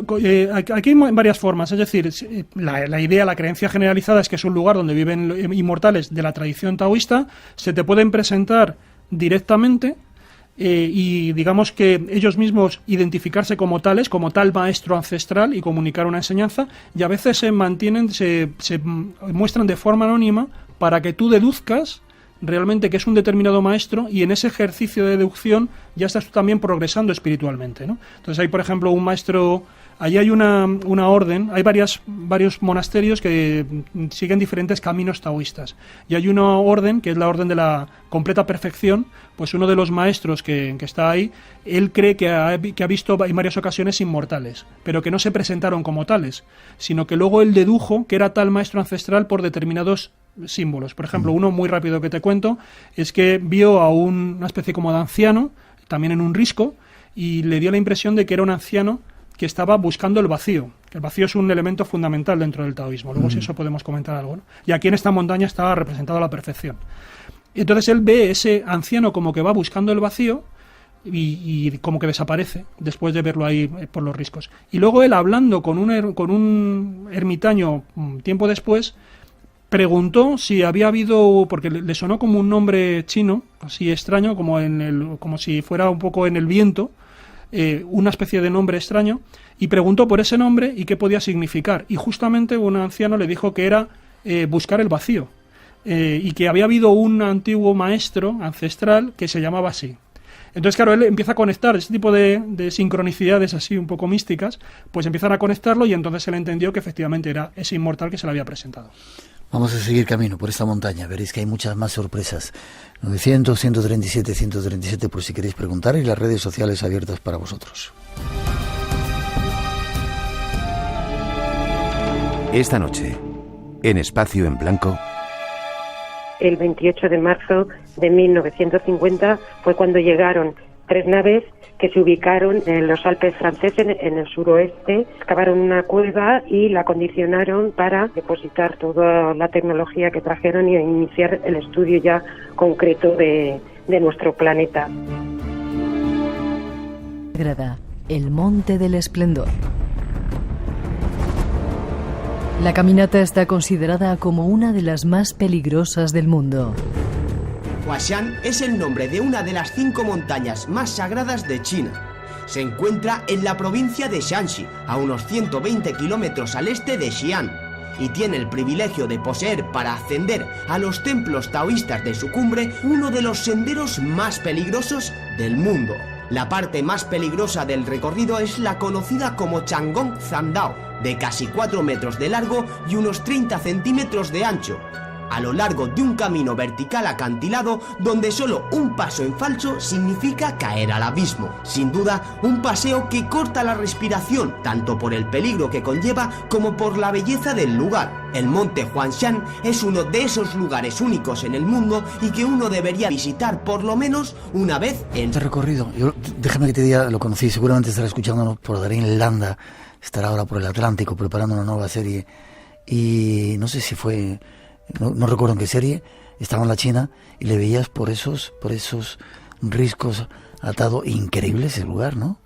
aquí hay varias formas, es decir, la idea, la creencia generalizada es que es un lugar donde viven inmortales de la tradición taoísta, se te pueden presentar directamente y digamos que ellos mismos identificarse como tales, como tal maestro ancestral, y comunicar una enseñanza, y a veces se muestran de forma anónima para que tú deduzcas realmente que es un determinado maestro, y en ese ejercicio de deducción ya estás tú también progresando espiritualmente, ¿no? Entonces hay, por ejemplo, un maestro, allí hay una orden, hay varios monasterios que siguen diferentes caminos taoístas, y hay una orden que es la orden de la completa perfección. Pues uno de los maestros que está ahí, él cree que ha visto en varias ocasiones inmortales, pero que no se presentaron como tales, sino que luego él dedujo que era tal maestro ancestral por determinados símbolos. Por ejemplo, uno muy rápido que te cuento es que vio a una especie como de anciano, también en un risco, y le dio la impresión de que era un anciano que estaba buscando el vacío. El vacío es un elemento fundamental dentro del taoísmo. Luego, si eso podemos comentar algo, ¿no? Y aquí en esta montaña está representado a la perfección. Y entonces él ve ese anciano como que va buscando el vacío y como que desaparece después de verlo ahí por los riscos. Y luego él, hablando con un ermitaño tiempo después, preguntó si había habido, porque le sonó como un nombre chino, así extraño, como si fuera un poco en el viento, una especie de nombre extraño, y preguntó por ese nombre y qué podía significar. Y justamente un anciano le dijo que era buscar el vacío, y que había habido un antiguo maestro ancestral que se llamaba así. Entonces, claro, él empieza a conectar ese tipo de sincronicidades así un poco místicas, pues empiezan a conectarlo, y entonces él entendió que efectivamente era ese inmortal que se le había presentado. Vamos a seguir camino por esta montaña, veréis que hay muchas más sorpresas. 900, 137, 137 por si queréis preguntar, y las redes sociales abiertas para vosotros. Esta noche, en Espacio en Blanco... El 28 de marzo de 1950 fue cuando llegaron 3 naves que se ubicaron en los Alpes franceses, en el suroeste. Excavaron una cueva y la acondicionaron para depositar toda la tecnología que trajeron y iniciar el estudio ya concreto de nuestro planeta. Grada, el Monte del Esplendor. La caminata está considerada como una de las más peligrosas del mundo. Huashan es el nombre de una de las 5 montañas más sagradas de China. Se encuentra en la provincia de Shanxi, a unos 120 kilómetros al este de Xi'an, y tiene el privilegio de poseer, para ascender a los templos taoístas de su cumbre, uno de los senderos más peligrosos del mundo. La parte más peligrosa del recorrido es la conocida como Chang'ong Zandao, de casi 4 metros de largo y unos 30 centímetros de ancho. a lo largo de un camino vertical acantilado donde solo un paso en falso significa caer al abismo. Sin duda, un paseo que corta la respiración, tanto por el peligro que conlleva como por la belleza del lugar. El monte Huangshan es uno de esos lugares únicos en el mundo y que uno debería visitar por lo menos una vez en... Este recorrido, déjame que te diga, lo conocí, seguramente estará escuchándonos por Darín Landa, estará ahora por el Atlántico preparando una nueva serie y no sé si fue, no recuerdo en qué serie, estaba en la China y le veías por esos riscos atado, increíble ese lugar, ¿no?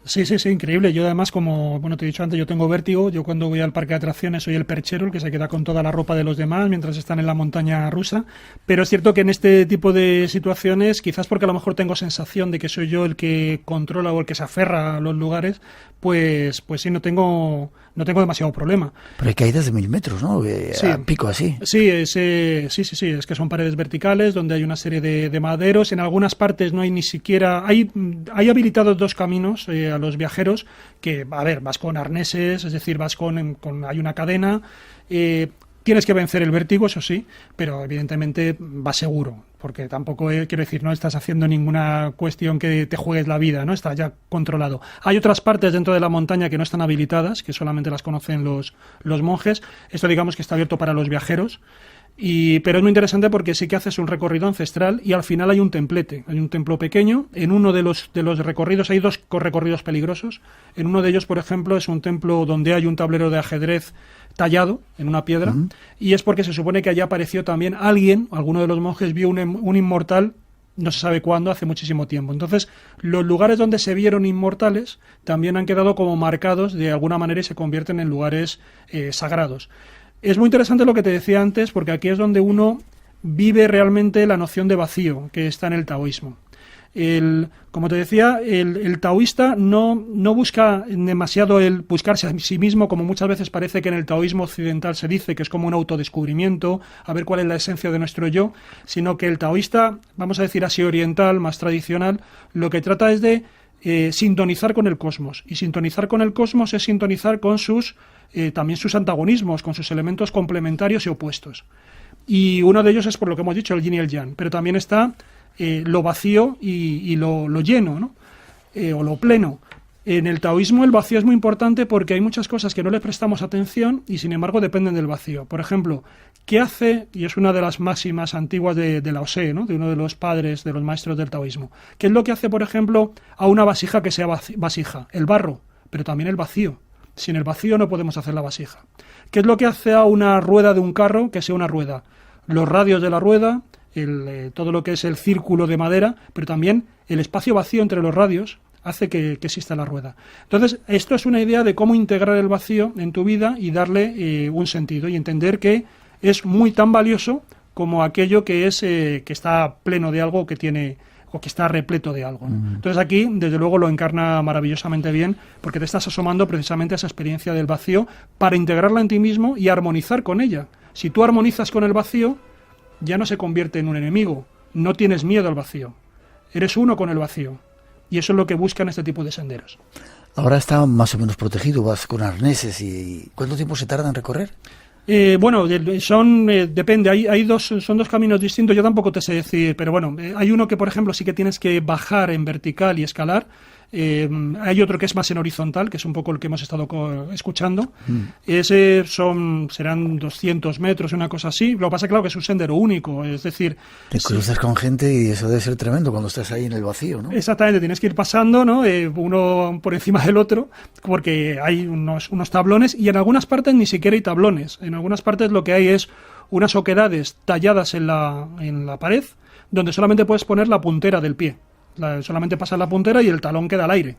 Sí, increíble. Yo además, como te he dicho antes, yo tengo vértigo. Yo cuando voy al parque de atracciones soy el perchero, el que se queda con toda la ropa de los demás mientras están en la montaña rusa. Pero es cierto que en este tipo de situaciones, quizás porque a lo mejor tengo sensación de que soy yo el que controla o el que se aferra a los lugares, pues sí, no tengo demasiado problema. Pero hay caídas de 1000 metros, ¿no? Sí. A pico así. Sí, es que son paredes verticales donde hay una serie de maderos. En algunas partes no hay ni siquiera... Hay habilitados 2 caminos a los viajeros que, a ver, vas con arneses, es decir, vas hay una cadena... Tienes que vencer el vértigo, eso sí, pero evidentemente vas seguro, porque tampoco, quiero decir, no estás haciendo ninguna cuestión que te juegues la vida, ¿no? Está ya controlado. Hay otras partes dentro de la montaña que no están habilitadas, que solamente las conocen los monjes. Esto digamos que está abierto para los viajeros. Pero es muy interesante porque sí que haces un recorrido ancestral y al final hay un templete, hay un templo pequeño. En uno de los recorridos hay 2 recorridos peligrosos. En uno de ellos, por ejemplo, es un templo donde hay un tablero de ajedrez tallado en una piedra, y es porque se supone que allí apareció también alguno de los monjes vio un inmortal, no se sabe cuándo, hace muchísimo tiempo. Entonces, los lugares donde se vieron inmortales también han quedado como marcados de alguna manera y se convierten en lugares sagrados. Es muy interesante lo que te decía antes, porque aquí es donde uno vive realmente la noción de vacío que está en el taoísmo. Como te decía, el taoísta no busca demasiado el buscarse a sí mismo, como muchas veces parece que en el taoísmo occidental se dice, que es como un autodescubrimiento, a ver cuál es la esencia de nuestro yo, sino que el taoísta, vamos a decir así oriental, más tradicional, lo que trata es de sintonizar con el cosmos. Y sintonizar con el cosmos es sintonizar con también sus antagonismos, con sus elementos complementarios y opuestos. Y uno de ellos es, por lo que hemos dicho, el yin y el yang, pero también está lo vacío y lo lleno, ¿no? O lo pleno. En el taoísmo el vacío es muy importante porque hay muchas cosas que no le prestamos atención y sin embargo dependen del vacío. Por ejemplo, ¿qué hace? Y es una de las máximas antiguas de Lao Tse, ¿no? De uno de los padres, de los maestros del taoísmo. ¿Qué es lo que hace, por ejemplo, a una vasija que sea vasija? El barro, pero también el vacío. Sin el vacío no podemos hacer la vasija. ¿Qué es lo que hace a una rueda de un carro que sea una rueda? Los radios de la rueda, todo lo que es el círculo de madera, pero también el espacio vacío entre los radios hace que exista la rueda. Entonces, esto es una idea de cómo integrar el vacío en tu vida y darle un sentido y entender que es muy tan valioso como aquello que está pleno de algo, que tiene o que está repleto de algo, ¿no? Entonces aquí, desde luego, lo encarna maravillosamente bien, porque te estás asomando precisamente a esa experiencia del vacío para integrarla en ti mismo y armonizar con ella. Si tú armonizas con el vacío, ya no se convierte en un enemigo, no tienes miedo al vacío, eres uno con el vacío, y eso es lo que buscan este tipo de senderos. Ahora está más o menos protegido, vas con arneses. ¿Y cuánto tiempo se tarda en recorrer? Depende, son 2 caminos distintos, yo tampoco te sé decir, pero bueno, hay uno que por ejemplo sí que tienes que bajar en vertical y escalar, hay otro que es más en horizontal, que es un poco el que hemos estado escuchando, ese serán 200 metros, una cosa así, lo que pasa claro que es un sendero único, es decir... Te cruzas con gente y eso debe ser tremendo cuando estás ahí en el vacío, ¿no? Exactamente, tienes que ir pasando, ¿no? Uno por encima del otro, porque hay unos tablones y en algunas partes ni siquiera hay tablones, en algunas partes lo que hay es unas oquedades talladas en la pared, donde solamente puedes poner la puntera del pie. Solamente pasas la puntera y el talón queda al aire.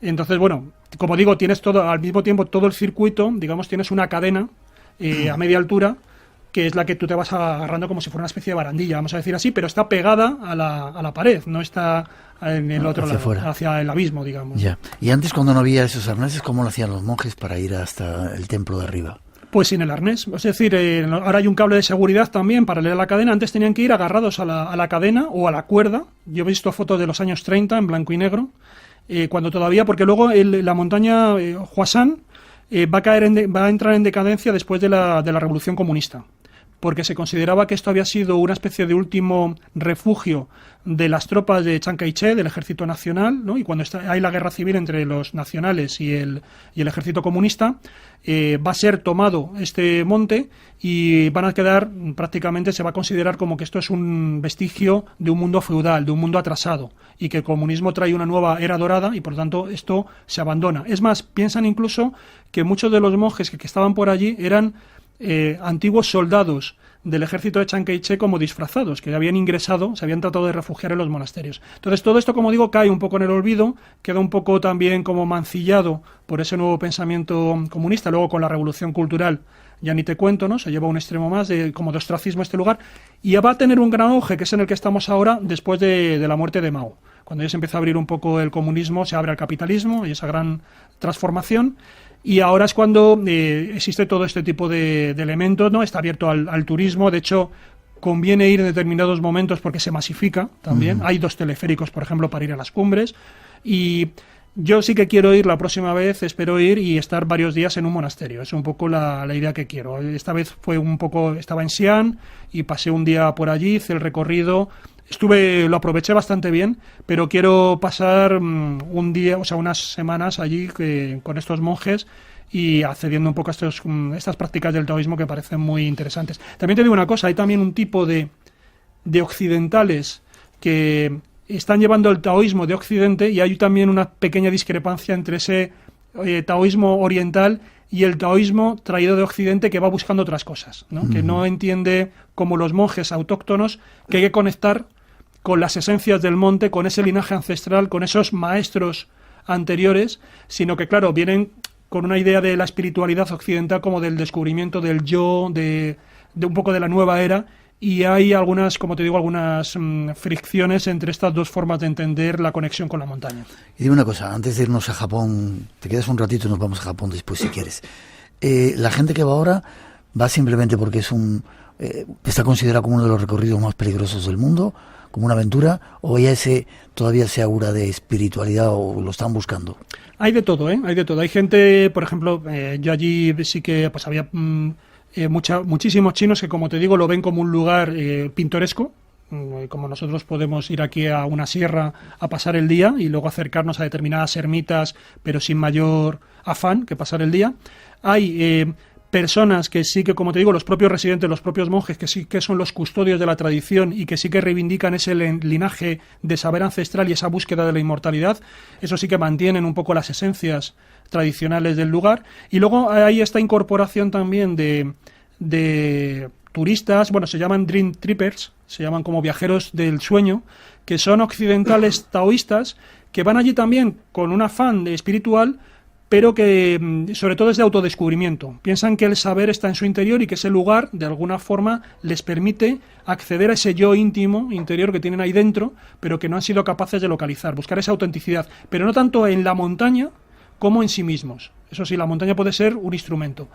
Entonces, bueno, como digo, tienes al mismo tiempo todo el circuito, digamos, tienes una cadena a media altura, que es la que tú te vas agarrando como si fuera una especie de barandilla, vamos a decir así, pero está pegada a la pared, no está en el otro lado, hacia el abismo, digamos. Ya. Y antes, cuando no había esos arneses, ¿cómo lo hacían los monjes para ir hasta el templo de arriba? Pues sin el arnés, es decir, ahora hay un cable de seguridad también paralelo a la cadena. Antes tenían que ir agarrados a la cadena o a la cuerda. Yo he visto fotos de los años 30 en blanco y negro, cuando todavía, porque luego la montaña Huangshan va a entrar en decadencia después de la Revolución Comunista. porque se consideraba que esto había sido una especie de último refugio de las tropas de Chiang Kai-shek, del Ejército Nacional, ¿no? Y cuando hay la guerra civil entre los nacionales y el Ejército Comunista, va a ser tomado este monte y van a quedar, prácticamente se va a considerar como que esto es un vestigio de un mundo feudal, de un mundo atrasado, y que el comunismo trae una nueva era dorada y por lo tanto esto se abandona. Es más, piensan incluso que muchos de los monjes que estaban por allí eran antiguos soldados del ejército de Chiang Kai-shek como disfrazados, que habían ingresado, se habían tratado de refugiar en los monasterios. Entonces todo esto, como digo, cae un poco en el olvido, queda un poco también como mancillado por ese nuevo pensamiento comunista. Luego con la revolución cultural ya ni te cuento, ¿no? Se lleva a un extremo más como de ostracismo este lugar, y va a tener un gran auge, que es en el que estamos ahora, después de la muerte de Mao. Cuando ya se empieza a abrir un poco el comunismo, se abre al capitalismo y esa gran transformación. Y ahora es cuando existe todo este tipo de elementos, ¿no? Está abierto al turismo. De hecho, conviene ir en determinados momentos porque se masifica también. Hay 2 teleféricos, por ejemplo, para ir a las cumbres. Y yo sí que quiero ir la próxima vez, espero ir y estar varios días en un monasterio. Es un poco la idea que quiero. Esta vez estaba en Xi'an y pasé un día por allí, hice el recorrido. Lo aproveché bastante bien, pero quiero pasar un día, o sea, unas semanas allí con estos monjes y accediendo un poco a estas prácticas del taoísmo que parecen muy interesantes. También te digo una cosa, hay también un tipo de occidentales que están llevando el taoísmo de Occidente y hay también una pequeña discrepancia entre ese taoísmo oriental y el taoísmo traído de Occidente, que va buscando otras cosas, ¿no? Que no entiende, como los monjes autóctonos, que hay que conectar con las esencias del monte, con ese linaje ancestral, con esos maestros anteriores, sino que, claro, vienen con una idea de la espiritualidad occidental como del descubrimiento del yo, de un poco de la nueva era, y hay algunas, como te digo, algunas fricciones entre estas dos formas de entender la conexión con la montaña. Y dime una cosa, antes de irnos a Japón, te quedas un ratito y nos vamos a Japón después si quieres. La gente que va ahora va simplemente porque está considerado como uno de los recorridos más peligrosos del mundo, como una aventura, o ya todavía se aura de espiritualidad o lo están buscando. Hay de todo, hay de todo. Hay gente, por ejemplo, yo allí sí que pues había muchísimos chinos que, como te digo, lo ven como un lugar pintoresco, como nosotros podemos ir aquí a una sierra a pasar el día y luego acercarnos a determinadas ermitas, pero sin mayor afán que pasar el día. Hay personas que sí que, como te digo, los propios residentes, los propios monjes, que sí que son los custodios de la tradición y que sí que reivindican ese linaje de saber ancestral y esa búsqueda de la inmortalidad. Eso sí que mantienen un poco las esencias tradicionales del lugar. Y luego hay esta incorporación también de turistas, bueno, se llaman Dream Trippers, se llaman como viajeros del sueño, que son occidentales taoístas, que van allí también con un afán espiritual, pero que sobre todo es de autodescubrimiento. Piensan que el saber está en su interior y que ese lugar, de alguna forma, les permite acceder a ese yo íntimo, interior que tienen ahí dentro, pero que no han sido capaces de localizar, buscar esa autenticidad, pero no tanto en la montaña como en sí mismos. Eso sí, la montaña puede ser un instrumento.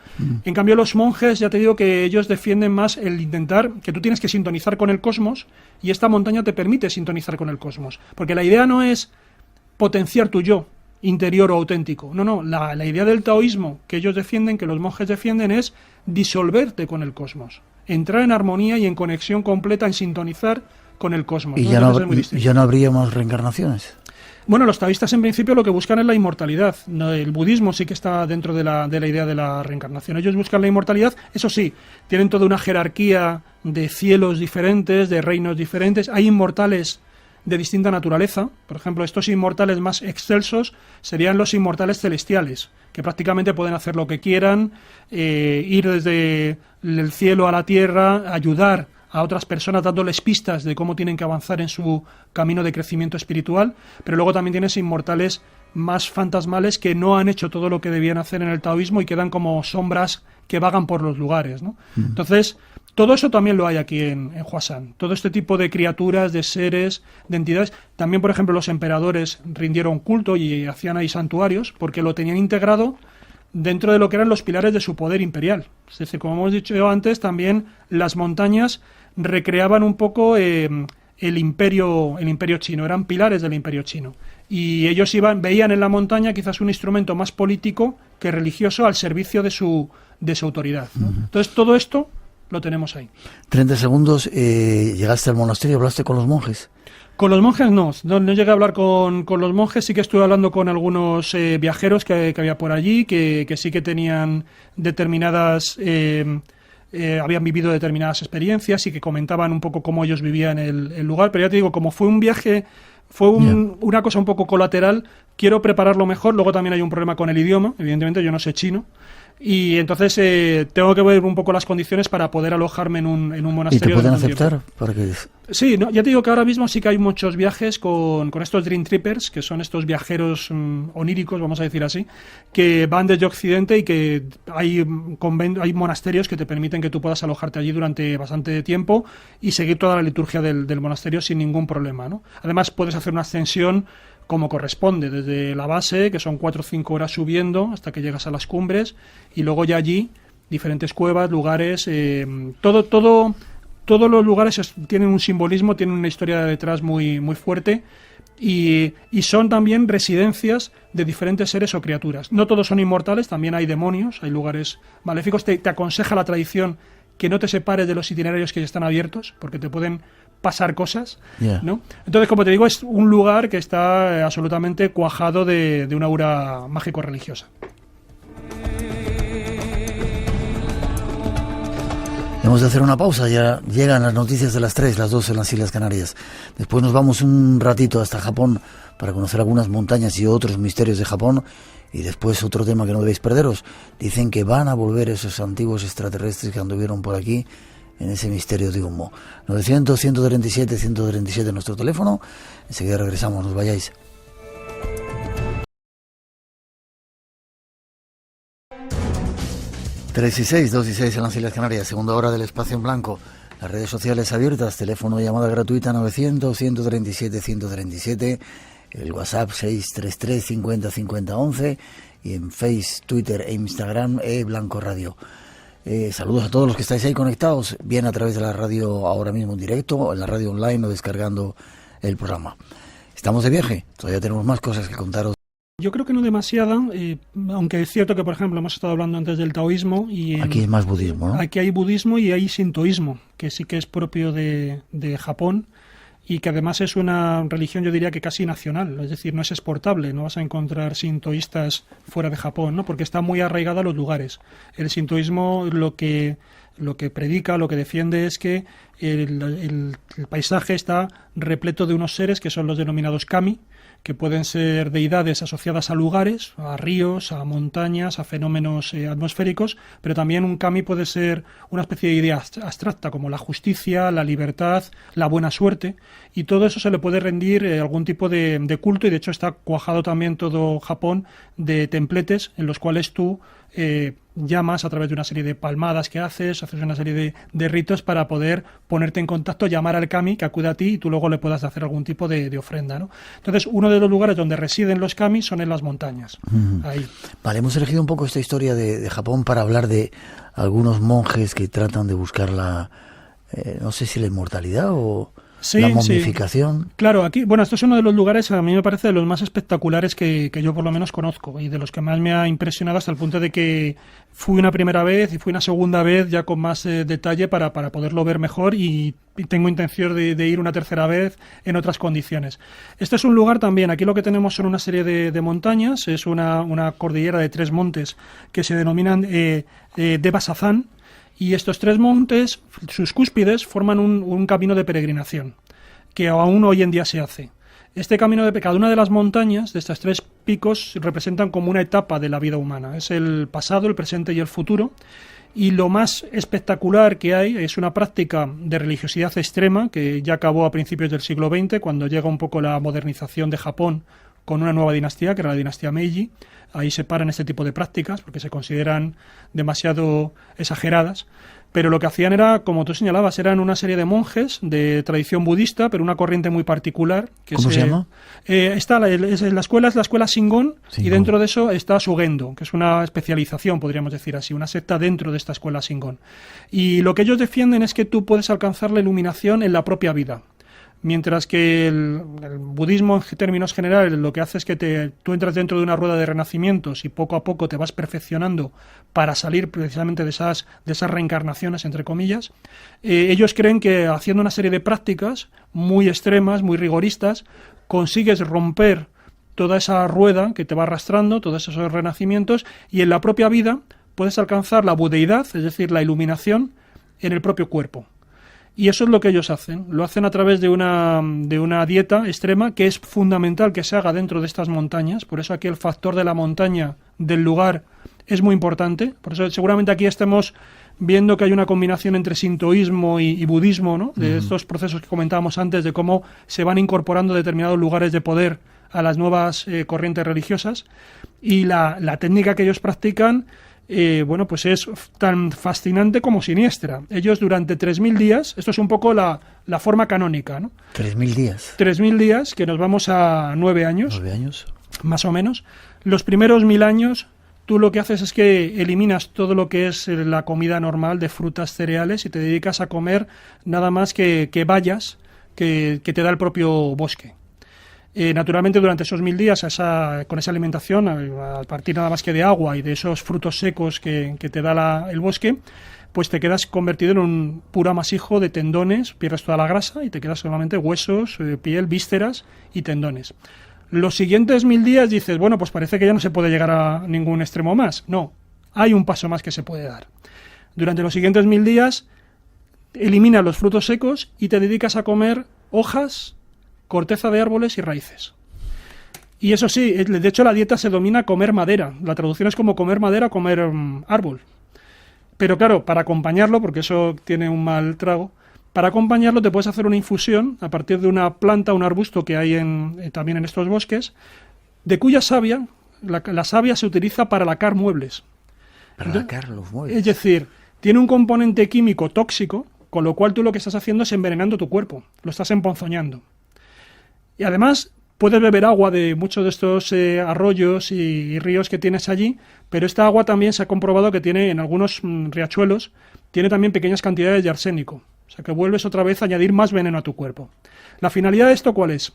En cambio, los monjes, ya te digo que ellos defienden más el intentar que tú tienes que sintonizar con el cosmos y esta montaña te permite sintonizar con el cosmos. Porque la idea no es potenciar tu yo interior o auténtico. No, la idea del taoísmo que ellos defienden, que los monjes defienden, es disolverte con el cosmos, entrar en armonía y en conexión completa, en sintonizar con el cosmos. ¿Y ya no habría más reencarnaciones? Bueno, los taoístas en principio lo que buscan es la inmortalidad. El budismo sí que está dentro de la idea de la reencarnación. Ellos buscan la inmortalidad, eso sí, tienen toda una jerarquía de cielos diferentes, de reinos diferentes. Hay inmortales de distinta naturaleza. Por ejemplo, estos inmortales más excelsos serían los inmortales celestiales, que prácticamente pueden hacer lo que quieran, ir desde el cielo a la tierra, ayudar a otras personas dándoles pistas de cómo tienen que avanzar en su camino de crecimiento espiritual, pero luego también tienes inmortales más fantasmales que no han hecho todo lo que debían hacer en el taoísmo y quedan como sombras que vagan por los lugares, ¿no? Entonces, todo eso también lo hay aquí en Huashan. Todo este tipo de criaturas, de seres, de entidades. También, por ejemplo, los emperadores rindieron culto y hacían ahí santuarios porque lo tenían integrado dentro de lo que eran los pilares de su poder imperial. Es decir, como hemos dicho antes, también las montañas recreaban un poco el imperio chino, eran pilares del imperio chino. Y ellos veían en la montaña quizás un instrumento más político que religioso al servicio de su autoridad, ¿no? Entonces todo esto lo tenemos ahí. 30 segundos, llegaste al monasterio, ¿hablaste con los monjes? Con los monjes no llegué a hablar con los monjes, sí que estuve hablando con algunos viajeros que había por allí, que sí que tenían determinadas... habían vivido determinadas experiencias y que comentaban un poco cómo ellos vivían el lugar, pero ya te digo, como fue un viaje, una cosa un poco colateral, quiero prepararlo mejor. Luego también hay un problema con el idioma, evidentemente yo no sé chino, y entonces tengo que ver un poco las condiciones para poder alojarme en un monasterio. ¿Y te pueden aceptar? Sí, ya te digo que ahora mismo sí que hay muchos viajes con estos Dream Trippers, que son estos viajeros oníricos, vamos a decir así, que van desde Occidente y que hay monasterios que te permiten que tú puedas alojarte allí durante bastante tiempo y seguir toda la liturgia del monasterio sin ningún problema, ¿no? Además puedes hacer una ascensión como corresponde, desde la base, que son 4 o 5 horas subiendo hasta que llegas a las cumbres, y luego ya allí diferentes cuevas, lugares, todos los lugares tienen un simbolismo, tienen una historia detrás muy, muy fuerte, y son también residencias de diferentes seres o criaturas. No todos son inmortales, también hay demonios, hay lugares maléficos. Te aconseja la tradición que no te separes de los itinerarios que ya están abiertos, porque te pueden pasar cosas, ¿no? Entonces, como te digo, es un lugar que está absolutamente cuajado de una aura mágico-religiosa. Hemos de hacer una pausa, ya llegan las noticias de las 3, las 2 en las Islas Canarias. Después nos vamos un ratito hasta Japón para conocer algunas montañas y otros misterios de Japón. Y después otro tema que no debéis perderos. Dicen que van a volver esos antiguos extraterrestres que anduvieron por aquí en ese misterio de humo. 900-137-137 nuestro teléfono. Enseguida regresamos, no os vayáis. Tres y 6, 2 y 6 en las Islas Canarias, segunda hora del Espacio en Blanco. Las redes sociales abiertas, teléfono de llamada gratuita 900-137-137, el WhatsApp 633-50-50-11 y en Face, Twitter e Instagram Blanco Radio. Saludos a todos los que estáis ahí conectados, bien a través de la radio ahora mismo en directo, en la radio online o descargando el programa. Estamos de viaje, todavía tenemos más cosas que contaros. Yo creo que no demasiada, aunque es cierto que, por ejemplo, hemos estado hablando antes del taoísmo. Aquí hay más budismo, ¿no? Aquí hay budismo y hay sintoísmo, que sí que es propio de Japón y que además es una religión, yo diría que casi nacional, es decir, no es exportable, no vas a encontrar sintoístas fuera de Japón, ¿no? Porque está muy arraigada a los lugares. El sintoísmo lo que predica, lo que defiende es que el paisaje está repleto de unos seres que son los denominados kami, que pueden ser deidades asociadas a lugares, a ríos, a montañas, a fenómenos atmosféricos, pero también un kami puede ser una especie de idea abstracta como la justicia, la libertad, la buena suerte, y todo eso se le puede rendir algún tipo de culto, y de hecho está cuajado también todo Japón de templetes en los cuales tú llamas a través de una serie de palmadas que haces una serie de ritos para poder ponerte en contacto, llamar al kami que acude a ti y tú luego le puedas hacer algún tipo de ofrenda, ¿no? Entonces, uno de los lugares donde residen los kami son en las montañas. Ahí. Vale, hemos elegido un poco esta historia de Japón para hablar de algunos monjes que tratan de buscar no sé si la inmortalidad o... Sí, la momificación. Sí. Claro, aquí, bueno, esto es uno de los lugares, a mí me parece, de los más espectaculares que yo por lo menos conozco y de los que más me ha impresionado hasta el punto de que fui una primera vez y fui una segunda vez ya con más detalle para poderlo ver mejor y tengo intención de ir una tercera vez en otras condiciones. Este es un lugar también, aquí lo que tenemos son una serie de montañas, es una cordillera de 3 montes que se denominan Deva-Sazan. Y estos 3 montes, sus cúspides, forman un camino de peregrinación, que aún hoy en día se hace. Este camino de cada una de las montañas, de estos 3 picos, representan como una etapa de la vida humana. Es el pasado, el presente y el futuro. Y lo más espectacular que hay es una práctica de religiosidad extrema, que ya acabó a principios del siglo XX, cuando llega un poco la modernización de Japón con una nueva dinastía, que era la dinastía Meiji. Ahí se paran este tipo de prácticas porque se consideran demasiado exageradas. Pero lo que hacían era, como tú señalabas, eran una serie de monjes de tradición budista, pero una corriente muy particular. ¿Cómo se llama? La escuela es la escuela Shingon, y dentro de eso está Shugendo, que es una especialización, podríamos decir así, una secta dentro de esta escuela Shingon. Y lo que ellos defienden es que tú puedes alcanzar la iluminación en la propia vida. Mientras que el budismo, en términos generales, lo que hace es que tú entras dentro de una rueda de renacimientos y poco a poco te vas perfeccionando para salir precisamente de esas reencarnaciones, entre comillas. Ellos creen que haciendo una serie de prácticas muy extremas, muy rigoristas, consigues romper toda esa rueda que te va arrastrando, todos esos renacimientos, y en la propia vida puedes alcanzar la budeidad, es decir, la iluminación, en el propio cuerpo. Y eso es lo que ellos hacen. Lo hacen a través de una dieta extrema que es fundamental que se haga dentro de estas montañas. Por eso aquí el factor de la montaña, del lugar, es muy importante. Por eso seguramente aquí estemos viendo que hay una combinación entre sintoísmo y budismo, ¿no? De estos procesos que comentábamos antes, de cómo se van incorporando determinados lugares de poder a las nuevas corrientes religiosas. Y la técnica que ellos practican, pues es tan fascinante como siniestra. Ellos durante 3.000 días, esto es un poco la forma canónica, ¿no? 3.000 días. 3.000 días, que nos vamos a 9 años. 9 años. Más o menos. Los primeros 1.000 años, tú lo que haces es que eliminas todo lo que es la comida normal de frutas, cereales, y te dedicas a comer nada más que bayas que te da el propio bosque. Naturalmente, durante esos 1.000 días, con esa alimentación, a partir nada más que de agua y de esos frutos secos que te da el bosque, pues te quedas convertido en un puro amasijo de tendones, pierdes toda la grasa y te quedas solamente huesos, piel, vísceras y tendones. Los siguientes 1.000 días dices, bueno, pues parece que ya no se puede llegar a ningún extremo más. No, hay un paso más que se puede dar. Durante los siguientes 1.000 días, eliminas los frutos secos y te dedicas a comer hojas, corteza de árboles y raíces. Y eso sí, de hecho la dieta se domina comer madera. La traducción es como comer madera, comer árbol. Pero claro, para acompañarlo, porque eso tiene un mal trago, para acompañarlo te puedes hacer una infusión a partir de una planta, un arbusto que hay también en estos bosques, de cuya savia, la savia se utiliza para lacar muebles. Para lacar los muebles. Es decir, tiene un componente químico tóxico, con lo cual tú lo que estás haciendo es envenenando tu cuerpo, lo estás emponzoñando. Y además puedes beber agua de muchos de estos arroyos y ríos que tienes allí, pero esta agua también se ha comprobado que tiene, en algunos riachuelos, tiene también pequeñas cantidades de arsénico. O sea que vuelves otra vez a añadir más veneno a tu cuerpo. ¿La finalidad de esto cuál es?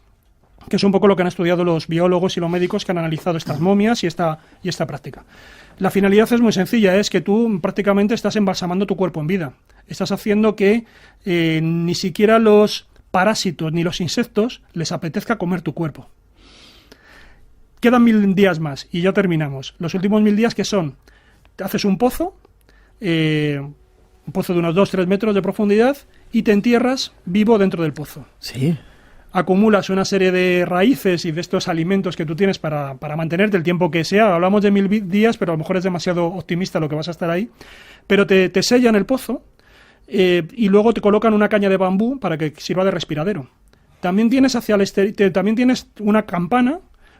Que es un poco lo que han estudiado los biólogos y los médicos que han analizado estas momias y esta práctica. La finalidad es muy sencilla, es que tú prácticamente estás embalsamando tu cuerpo en vida. Estás haciendo que ni siquiera los parásitos ni los insectos les apetezca comer tu cuerpo. Quedan 1.000 días más y ya terminamos. Los últimos 1.000 días, ¿qué son? Te haces un pozo de unos 2-3 metros de profundidad y te entierras vivo dentro del pozo. Sí. Acumulas una serie de raíces y de estos alimentos que tú tienes para mantenerte el tiempo que sea. Hablamos de 1.000 días, pero a lo mejor es demasiado optimista lo que vas a estar ahí. Pero te sellan el pozo. Y luego te colocan una caña de bambú para que sirva de respiradero. También tienes también tienes una campana,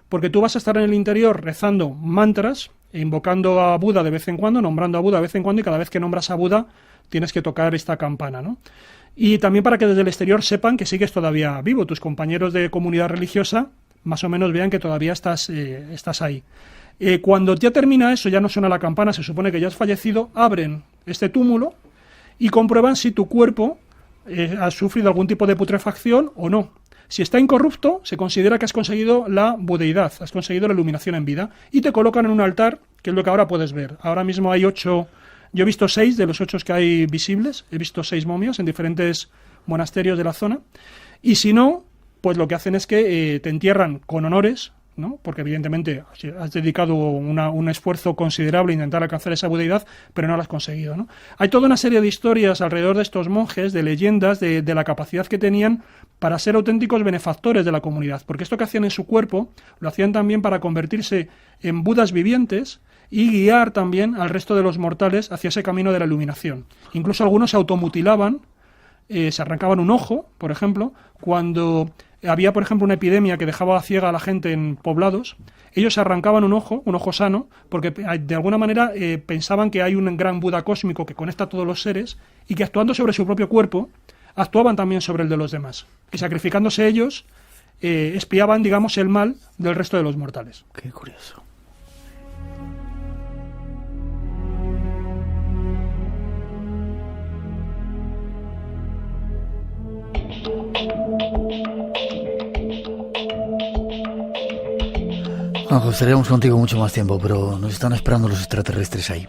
porque tú vas a estar en el interior rezando mantras, invocando a Buda de vez en cuando, nombrando a Buda de vez en cuando, y cada vez que nombras a Buda tienes que tocar esta campana, ¿no? Y también para que desde el exterior sepan que sigues todavía vivo. Tus compañeros de comunidad religiosa más o menos vean que todavía estás ahí. Cuando ya termina eso, ya no suena la campana, se supone que ya has fallecido, abren este túmulo y comprueban si tu cuerpo ha sufrido algún tipo de putrefacción o no. Si está incorrupto, se considera que has conseguido la budeidad, has conseguido la iluminación en vida, y te colocan en un altar, que es lo que ahora puedes ver. Ahora mismo hay 8, yo he visto 6 de los 8 que hay visibles, he visto 6 momias en diferentes monasterios de la zona, y si no, pues lo que hacen es que te entierran con honores, ¿no? Porque evidentemente has dedicado un esfuerzo considerable a intentar alcanzar esa budeidad, pero no lo has conseguido, ¿no? Hay toda una serie de historias alrededor de estos monjes, de leyendas, de la capacidad que tenían para ser auténticos benefactores de la comunidad, porque esto que hacían en su cuerpo lo hacían también para convertirse en budas vivientes y guiar también al resto de los mortales hacia ese camino de la iluminación. Incluso algunos se automutilaban, se arrancaban un ojo, por ejemplo, cuando había, por ejemplo, una epidemia que dejaba ciega a la gente en poblados. Ellos se arrancaban un ojo sano, porque de alguna manera pensaban que hay un gran Buda cósmico que conecta a todos los seres y que actuando sobre su propio cuerpo, actuaban también sobre el de los demás. Y sacrificándose ellos, espiaban, digamos, el mal del resto de los mortales. Qué curioso. Juanjo, estaríamos contigo mucho más tiempo, pero nos están esperando los extraterrestres ahí.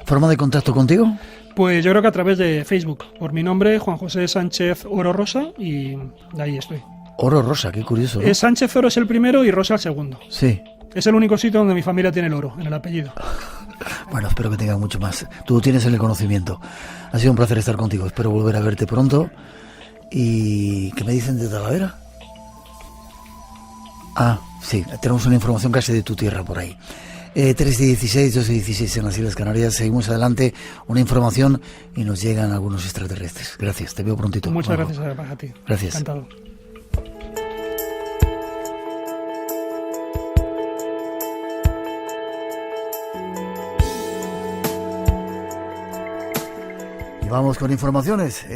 ¿Forma de contacto contigo? Pues yo creo que a través de Facebook, por mi nombre, Juan José Sánchez Oro Rosa, y ahí estoy. Oro Rosa, qué curioso, ¿no? Sánchez Oro es el primero y Rosa el segundo. Sí. Es el único sitio donde mi familia tiene el oro, en el apellido. Bueno, espero que tenga mucho más. Tú tienes el conocimiento. Ha sido un placer estar contigo. Espero volver a verte pronto. ¿Y qué me dicen de Talavera? Ah, sí, tenemos una información casi de tu tierra por ahí. 3:16, 12:16 en las Islas Canarias. Seguimos adelante. Una información y nos llegan algunos extraterrestres. Gracias, te veo prontito. Muchas gracias a ti. Gracias. Encantado. Y vamos con informaciones,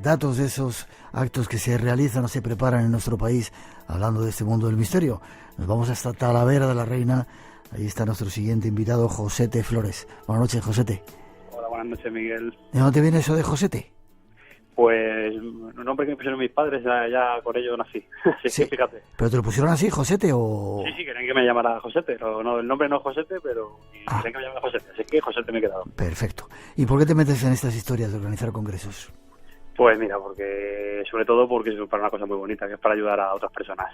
datos de esos actos que se realizan o se preparan en nuestro país, hablando de este mundo del misterio. Nos vamos hasta Talavera de la Reina. Ahí está nuestro siguiente invitado, Josete Flores. Buenas noches, Josete. Hola, buenas noches, Miguel. ¿De dónde viene eso de Josete? Pues un nombre que me pusieron mis padres, ya con ello nací. Así Sí. que fíjate. ¿Pero te lo pusieron así, Josete, o...? Sí, querían que me llamara Josete. No, el nombre no es Josete, pero querían que me llamara Josete. Así que Josete me he quedado. Perfecto. ¿Y por qué te metes en estas historias de organizar congresos? Pues mira, sobre todo porque es para una cosa muy bonita, que es para ayudar a otras personas,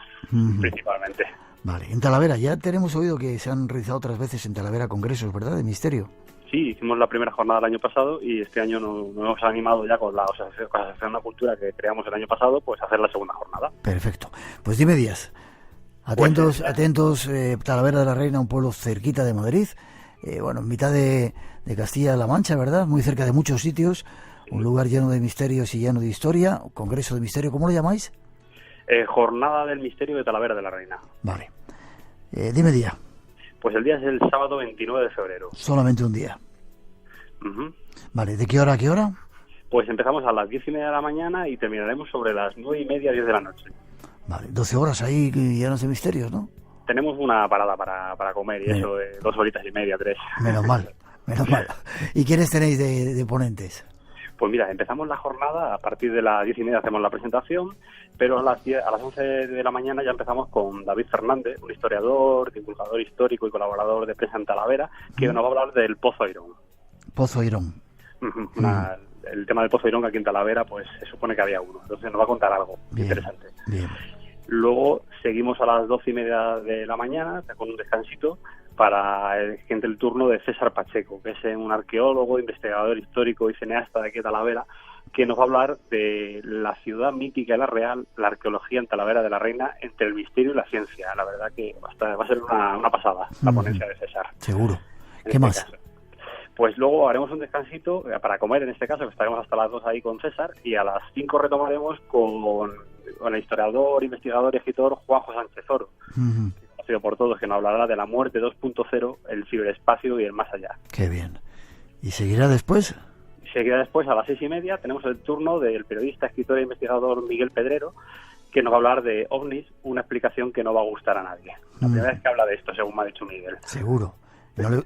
principalmente. Vale, en Talavera, ya tenemos oído que se han realizado otras veces en Talavera congresos, ¿verdad?, de misterio. Sí, hicimos la primera jornada el año pasado y este año nos hemos animado ya con la Asociación de Cultura que creamos el año pasado, pues a hacer la segunda jornada. Perfecto. Pues dime días. Atentos, Talavera de la Reina, un pueblo cerquita de Madrid, bueno, en mitad de Castilla-La Mancha, ¿verdad?, muy cerca de muchos sitios, un lugar lleno de misterios y lleno de historia, congreso de misterio, ¿cómo lo llamáis? Jornada del Misterio de Talavera de la Reina. Vale. Dime día. Pues el día es el sábado 29 de febrero. Solamente un día. Vale, ¿de qué hora a qué hora? Pues empezamos a las 10:30 de la mañana y terminaremos sobre las 9:30, 10 de la noche. Vale, 12 horas ahí llenas de misterios, ¿no? Tenemos una parada para comer y eso de 2 horitas y media, 3. Menos mal. ¿Y quiénes tenéis de ponentes? Pues mira, empezamos la jornada, a partir de las 10:30 hacemos la presentación, pero a las 11 de la mañana ya empezamos con David Fernández, un historiador, divulgador histórico y colaborador de prensa en Talavera, que nos va a hablar del Pozo Airón. Pozo Airón. El tema del Pozo Airón aquí en Talavera, pues se supone que había uno, entonces nos va a contar algo interesante. Bien. Luego seguimos a las 12:30 de la mañana con un descansito para el siguiente el turno de César Pacheco, que es un arqueólogo, investigador histórico y cineasta de aquí de Talavera, que nos va a hablar de la ciudad mítica y la real, la arqueología en Talavera de la Reina, entre el misterio y la ciencia. La verdad que va a ser una pasada la ponencia de César. Seguro. ¿Qué más? Caso. Pues luego haremos un descansito para comer, en este caso, que estaremos hasta las 2 ahí con César, y a las 5 retomaremos con el historiador, investigador y escritor Juanjo Sánchez Oro, conocido por todos, que nos hablará de la muerte 2.0, el ciberespacio y el más allá. Qué bien. ¿Y seguirá después? Seguirá después, a las 6:30, tenemos el turno del periodista, escritor e investigador Miguel Pedrero, que nos va a hablar de ovnis, una explicación que no va a gustar a nadie. La primera vez que habla de esto, según me ha dicho Miguel. Seguro.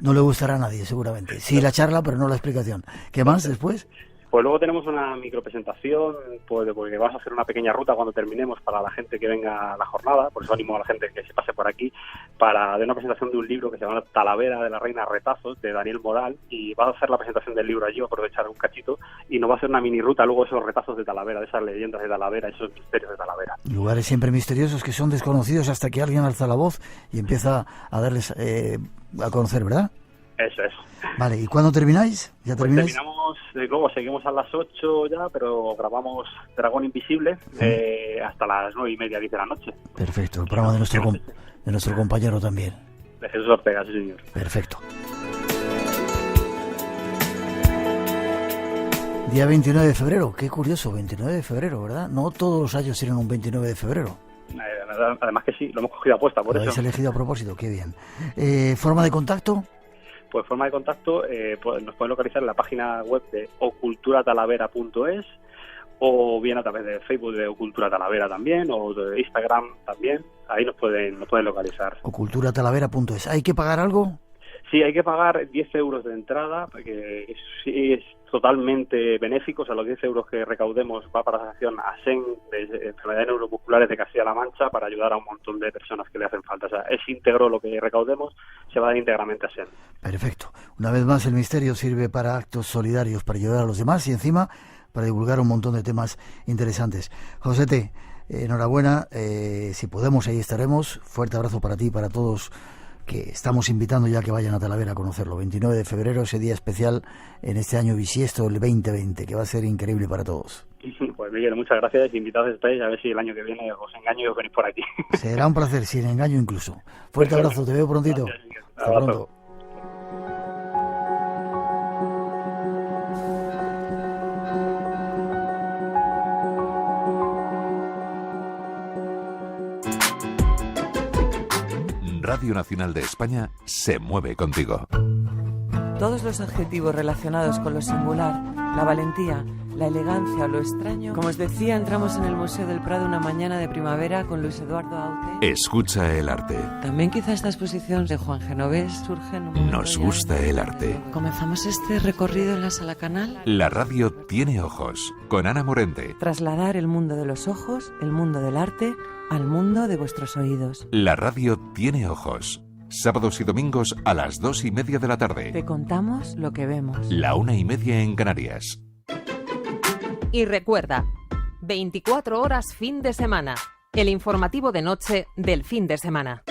No le gustará a nadie, seguramente. Sí, la charla, pero no la explicación. ¿Qué más después? Pues luego tenemos una micropresentación, pues, porque vamos a hacer una pequeña ruta cuando terminemos para la gente que venga a la jornada, por eso animo a la gente que se pase por aquí, para dar una presentación de un libro que se llama Talavera de la Reina Retazos, de Daniel Moral, y va a hacer la presentación del libro allí, aprovechar un cachito, y nos va a hacer una mini ruta luego esos retazos de Talavera, de esas leyendas de Talavera, esos misterios de Talavera. Lugares siempre misteriosos que son desconocidos hasta que alguien alza la voz y empieza a darles a conocer, ¿verdad? Eso es. Vale, ¿y cuándo termináis? ¿Ya termináis? Terminamos, luego seguimos a las 8 ya, pero grabamos Dragón Invisible hasta las 9:30, 10 de la noche. Perfecto, el programa de nuestro compañero también. De Jesús Ortega, sí señor. Perfecto. Día 29 de febrero, qué curioso, 29 de febrero, ¿verdad? No todos los años tienen un 29 de febrero. Además que sí, lo hemos cogido a apuesta, por Lo eso. habéis elegido a propósito, qué bien. ¿Forma de contacto? Pues forma de contacto, pues nos pueden localizar en la página web de oculturatalavera.es o bien a través de Facebook de Ocultura Talavera también, o de Instagram también. Ahí nos pueden localizar. Oculturatalavera.es. ¿Hay que pagar algo? Sí, hay que pagar 10 euros de entrada, porque totalmente benéfico, o sea, los 10 euros que recaudemos va para la asociación ASEN de enfermedades neuromusculares de Castilla-La Mancha para ayudar a un montón de personas que le hacen falta. O sea, es íntegro lo que recaudemos, se va a dar íntegramente a ASEN. Perfecto. Una vez más, el Misterio sirve para actos solidarios, para ayudar a los demás y encima para divulgar un montón de temas interesantes. Josete, enhorabuena, si podemos ahí estaremos. Fuerte abrazo para ti y para todos, que estamos invitando ya que vayan a Talavera a conocerlo. 29 de febrero, ese día especial en este año bisiesto, el 2020, que va a ser increíble para todos. Pues Miguel, muchas gracias, invitados estáis, a ver si el año que viene os engaño y os venís por aquí. Será un placer, sin engaño incluso. Fuerte abrazo, te veo prontito. Gracias, hasta pronto. Radio Nacional de España se mueve contigo. Todos los adjetivos relacionados con lo singular, la valentía, la elegancia o lo extraño. Como os decía, entramos en el Museo del Prado una mañana de primavera con Luis Eduardo Aute. Escucha el arte. También quizá esta exposición de Juan Genovés surge en un Nos gusta el arte. Comenzamos este recorrido en la Sala Canal. La radio tiene ojos, con Ana Morente. Trasladar el mundo de los ojos, el mundo del arte, al mundo de vuestros oídos. La radio tiene ojos. Sábados y domingos a las 2:30 de la tarde. Te contamos lo que vemos. La 1:30 en Canarias. Y recuerda, 24 horas fin de semana. El informativo de noche del fin de semana.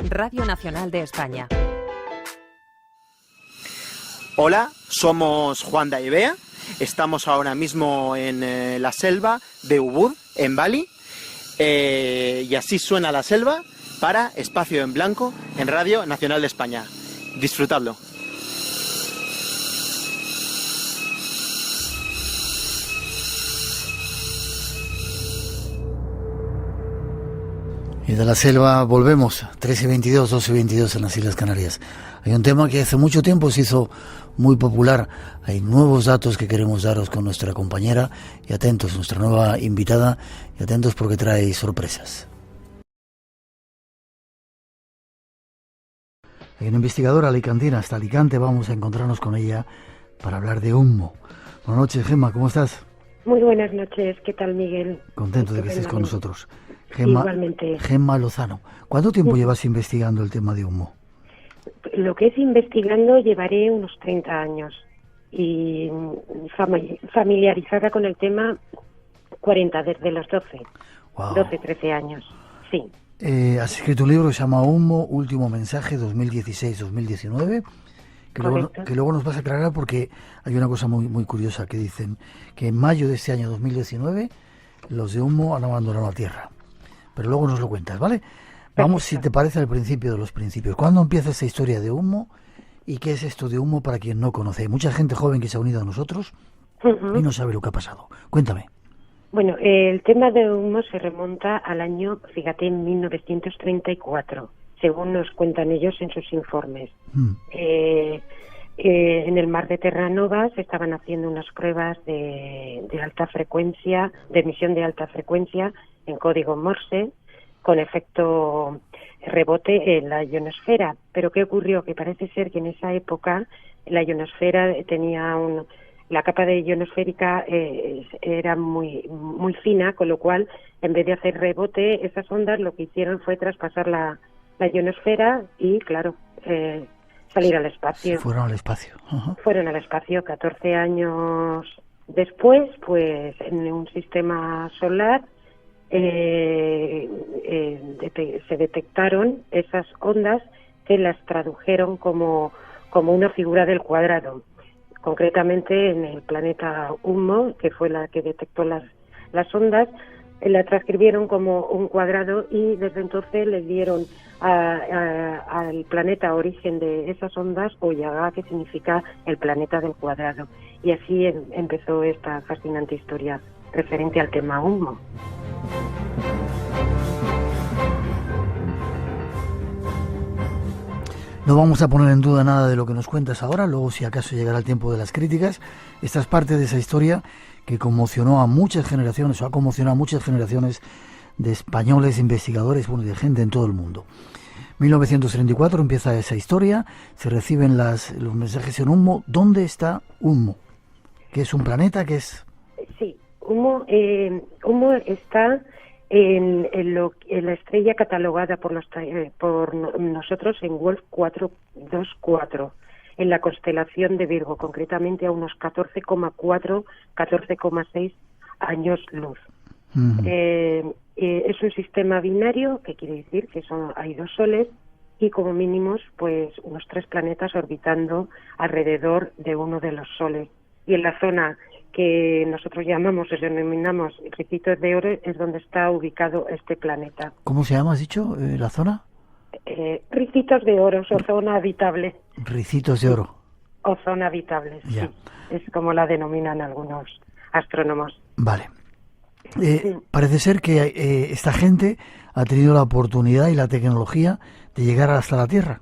Radio Nacional de España. Hola, somos Juan de Ibea. Estamos ahora mismo en la selva de Ubud, en Bali. Y así suena la selva para Espacio en Blanco en Radio Nacional de España. Disfrutadlo. Y de la selva volvemos, 13:22, 12:22 en las Islas Canarias. Hay un tema que hace mucho tiempo se hizo muy popular. Hay nuevos datos que queremos daros con nuestra compañera. Y atentos, nuestra nueva invitada, y atentos porque trae sorpresas. Hay una investigadora alicantina, hasta Alicante, vamos a encontrarnos con ella para hablar de humo. Buenas noches, Gemma, ¿cómo estás? Muy buenas noches, ¿qué tal, Miguel? Contento de que estés con nosotros. Gemma, igualmente. Gemma Lozano, ¿cuánto tiempo llevas investigando el tema de humo? Lo que es investigando llevaré unos 30 años y familiarizada con el tema 40, desde los 12, wow. 12, 13 años, sí. Has escrito un libro que se llama Humo, Último Mensaje, 2016-2019, que luego nos vas a aclarar porque hay una cosa muy, muy curiosa que dicen que en mayo de este año 2019 los de Humo han abandonado la Tierra. Pero luego nos lo cuentas, ¿vale? Vamos, si te parece, al principio de los principios. ¿Cuándo empieza esta historia de Humo y qué es esto de Humo para quien no conoce? Hay mucha gente joven que se ha unido a nosotros y no sabe lo que ha pasado. Cuéntame. Bueno, el tema de Humo se remonta al año, fíjate, en 1934, según nos cuentan ellos en sus informes. En el mar de Terranova se estaban haciendo unas pruebas de alta frecuencia, de emisión de alta frecuencia en código Morse, con efecto rebote en la ionosfera. Pero ¿qué ocurrió? Que parece ser que en esa época la ionosfera tenía la capa de ionosférica era muy muy fina, con lo cual, en vez de hacer rebote, esas ondas lo que hicieron fue traspasar la ionosfera y, claro, salir al espacio. Fueron al espacio. Fueron al espacio 14 años después, pues en un sistema solar se detectaron esas ondas que las tradujeron como una figura del cuadrado. Concretamente en el planeta Humo, que fue la que detectó las ondas, la transcribieron como un cuadrado y desde entonces le dieron al planeta origen de esas ondas Oyaga, que significa el planeta del cuadrado. Y así empezó esta fascinante historia referente al tema Humo. No vamos a poner en duda nada de lo que nos cuentas ahora, luego si acaso llegará el tiempo de las críticas. Esta es parte de esa historia que conmocionó a muchas generaciones, o ha conmocionado a muchas generaciones de españoles, investigadores, bueno, de gente en todo el mundo. 1934 empieza esa historia, se reciben los mensajes en Unmo. ¿Dónde está Unmo? ¿Qué es un planeta? ¿Qué es? Sí, Unmo está en la estrella catalogada por nosotros en Wolf 424, en la constelación de Virgo, concretamente a unos 14,6 años luz. Es un sistema binario, que quiere decir que hay 2 soles y como mínimos pues unos 3 planetas orbitando alrededor de uno de los soles. Y en la zona que nosotros denominamos Ricitos de Oro, es donde está ubicado este planeta. ¿Cómo se llama, has dicho, la zona? Ricitos de Oro, o zona habitable. Ricitos de Oro. O zona habitable, ya. Sí. Es como la denominan algunos astrónomos. Vale. Parece ser que esta gente ha tenido la oportunidad y la tecnología de llegar hasta la Tierra.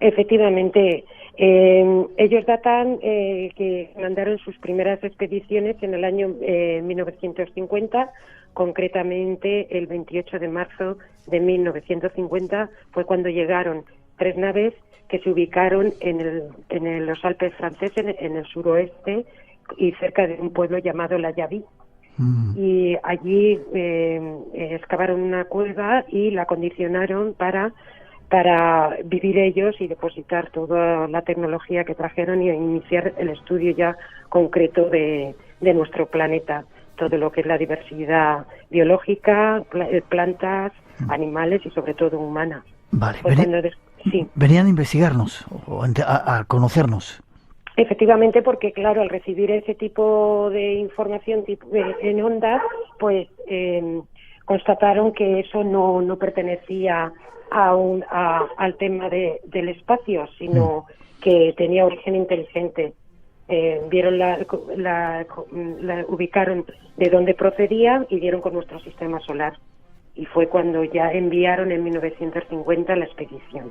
Efectivamente. Ellos datan que mandaron sus primeras expediciones en el año 1950, concretamente el 28 de marzo de 1950 fue cuando llegaron 3 naves que se ubicaron en los Alpes franceses, en el suroeste y cerca de un pueblo llamado La Yavie. Y allí excavaron una cueva y la acondicionaron para vivir ellos y depositar toda la tecnología que trajeron y iniciar el estudio ya concreto de nuestro planeta, todo lo que es la diversidad biológica, plantas, animales y sobre todo humana. Vale, sí. Venían a investigarnos, a conocernos. Efectivamente, porque claro, al recibir ese tipo de información en ondas, pues constataron que eso no pertenecía al tema del espacio, sino que tenía origen inteligente. Vieron la ubicaron de dónde procedía y dieron con nuestro sistema solar. Y fue cuando ya enviaron en 1950 la expedición.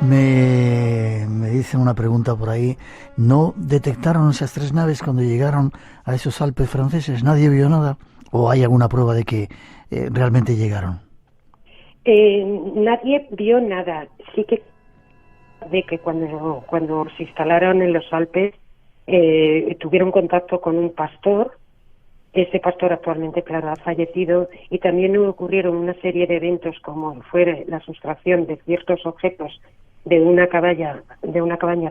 Me dicen una pregunta por ahí. ¿No detectaron esas 3 naves cuando llegaron a esos Alpes franceses? ¿Nadie vio nada? ¿O hay alguna prueba de que realmente llegaron? Nadie vio nada. Sí que cuando se instalaron en los Alpes tuvieron contacto con un pastor. Ese pastor actualmente, claro, ha fallecido, y también ocurrieron una serie de eventos como fue la sustracción de ciertos objetos de una cabaña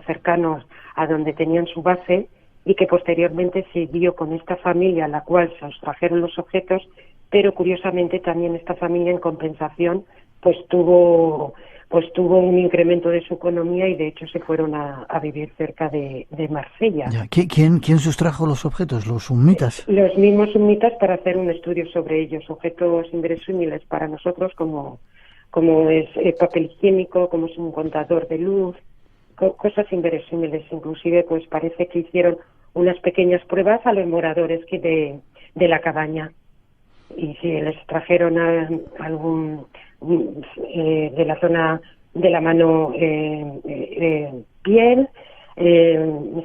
cercanos a donde tenían su base, y que posteriormente se dio con esta familia a la cual se sustrajeron los objetos, pero curiosamente también esta familia en compensación pues tuvo un incremento de su economía y de hecho se fueron a vivir cerca de Marsella. Ya. ¿Quién sustrajo los objetos? ¿Los summitas? Los mismos summitas, para hacer un estudio sobre ellos, objetos inverosímiles para nosotros como es papel higiénico, como es un contador de luz, cosas inverosímiles. Inclusive pues parece que hicieron unas pequeñas pruebas a los moradores de la cabaña, y si les trajeron algún de la zona de la mano piel,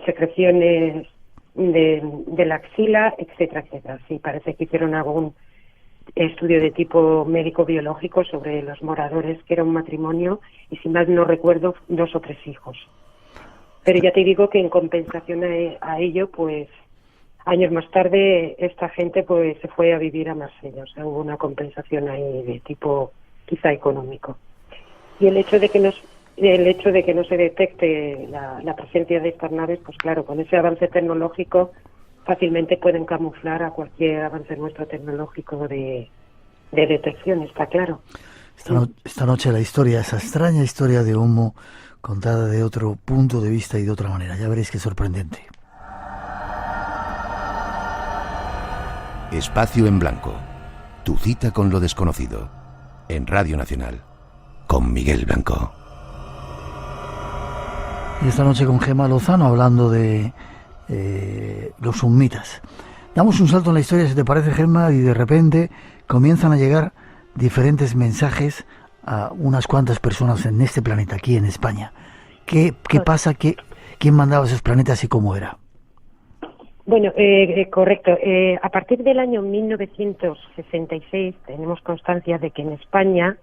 secreciones de la axila, etcétera, etcétera. Sí, parece que hicieron algún estudio de tipo médico-biológico sobre los moradores, que era un matrimonio, y si mal no recuerdo, 2 o 3 hijos. Pero ya te digo que en compensación a ello, pues años más tarde esta gente pues se fue a vivir a Marsella. O sea, hubo una compensación ahí de tipo quizá económico. Y el hecho de que no se detecte la presencia de estas naves, pues claro, con ese avance tecnológico fácilmente pueden camuflar a cualquier avance nuestro tecnológico de detección, está claro. Esta noche esa extraña historia de Unmo, contada de otro punto de vista y de otra manera. Ya veréis qué sorprendente. Espacio en Blanco. Tu cita con lo desconocido. En Radio Nacional. Con Miguel Blanco. Y esta noche con Gemma Lozano hablando de los summitas. Damos un salto en la historia, si te parece, Gemma, y de repente comienzan a llegar diferentes mensajes a unas cuantas personas en este planeta, aquí en España. ¿Qué pasa? ¿Quién mandaba esos planetas y cómo era? Bueno, correcto. A partir del año 1966 tenemos constancia de que en España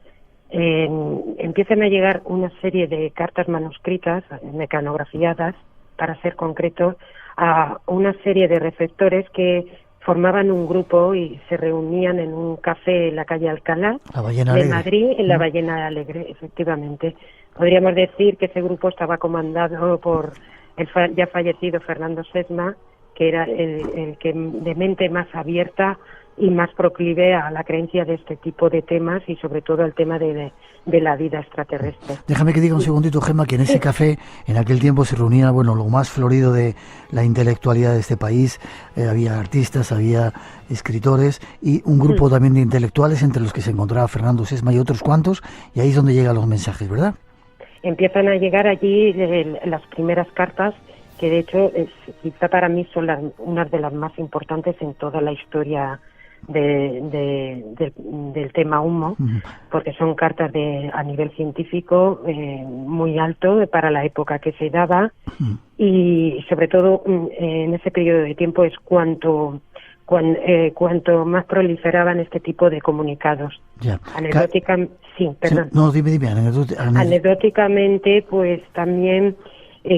empiezan a llegar una serie de cartas manuscritas, mecanografiadas, para ser concreto, a una serie de receptores que formaban un grupo y se reunían en un café en la calle Alcalá de Madrid, en la Ballena Alegre, efectivamente. Podríamos decir que ese grupo estaba comandado por el ya fallecido Fernando Sesma, que era el que de mente más abierta y más proclive a la creencia de este tipo de temas y sobre todo al tema de la vida extraterrestre. Déjame que diga un segundito, Gemma, que en ese café en aquel tiempo se reunía, bueno, lo más florido de la intelectualidad de este país. Había artistas, había escritores y un grupo también de intelectuales, entre los que se encontraba Fernando Sesma y otros cuantos, y ahí es donde llegan los mensajes, ¿verdad? Empiezan a llegar allí las primeras cartas, que de hecho quizá para mí son unas de las más importantes en toda la historia del tema humo, porque son cartas a nivel científico muy alto para la época que se daba, y sobre todo en ese periodo de tiempo es cuanto más proliferaban este tipo de comunicados. Anecdóticamente, pues también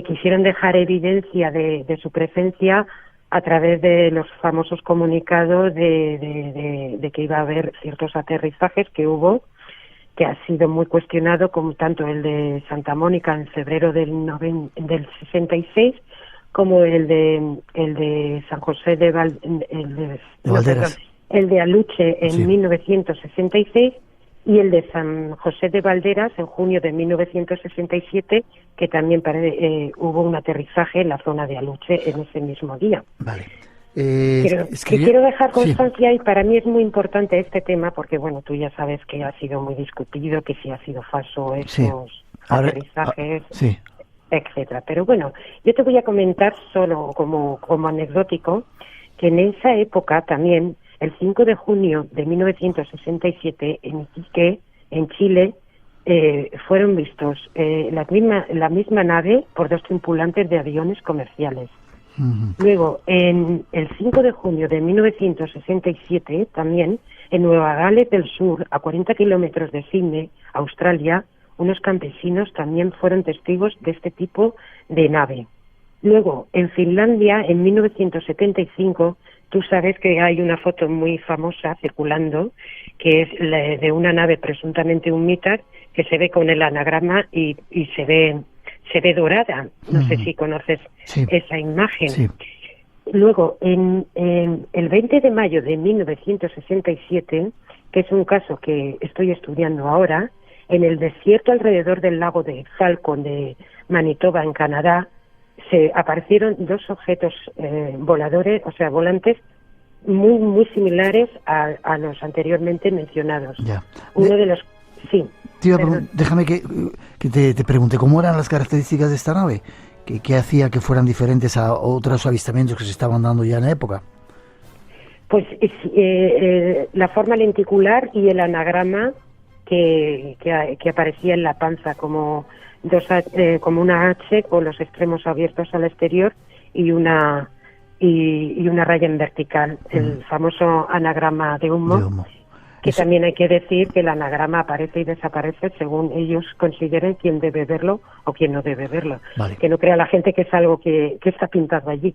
quisieron dejar evidencia de su presencia a través de los famosos comunicados de que iba a haber ciertos aterrizajes que hubo, que ha sido muy cuestionado, como tanto el de Santa Mónica en febrero del 66, como el de San José de Valderas, el de Aluche en 1966, y el de San José de Valderas en junio de 1967, que también hubo un aterrizaje en la zona de Aluche en ese mismo día. Vale. Quiero dejar constancia, y para mí es muy importante este tema, porque bueno, tú ya sabes que ha sido muy discutido, que si ha sido falso esos aterrizajes, etcétera. Pero bueno, yo te voy a comentar solo como anecdótico que en esa época también, el 5 de junio de 1967, en Iquique, en Chile, fueron vistos la misma nave por dos tripulantes de aviones comerciales. Luego, el 5 de junio de 1967, también, en Nueva Gales del Sur, a 40 kilómetros de Sydney, Australia, unos campesinos también fueron testigos de este tipo de nave. Luego, en Finlandia, en 1975, tú sabes que hay una foto muy famosa circulando, que es la de una nave presuntamente un Mitar, que se ve con el anagrama y se ve dorada. No sé si conoces esa imagen. Luego, en el 20 de mayo de 1967, que es un caso que estoy estudiando ahora, en el desierto alrededor del lago de Falcon de Manitoba, en Canadá, se aparecieron dos objetos voladores, o sea, volantes, muy similares a los anteriormente mencionados. Uno de los... Déjame que te pregunte, ¿cómo eran las características de esta nave? ¿Qué hacía que fueran diferentes a otros avistamientos que se estaban dando ya en la época? Pues la forma lenticular y el anagrama que aparecía en la panza como una H con los extremos abiertos al exterior y una raya en vertical, el famoso anagrama de humo. Que también hay que decir que el anagrama aparece y desaparece según ellos consideren quién debe verlo o quién no debe verlo. Que no crea la gente que es algo que está pintado allí.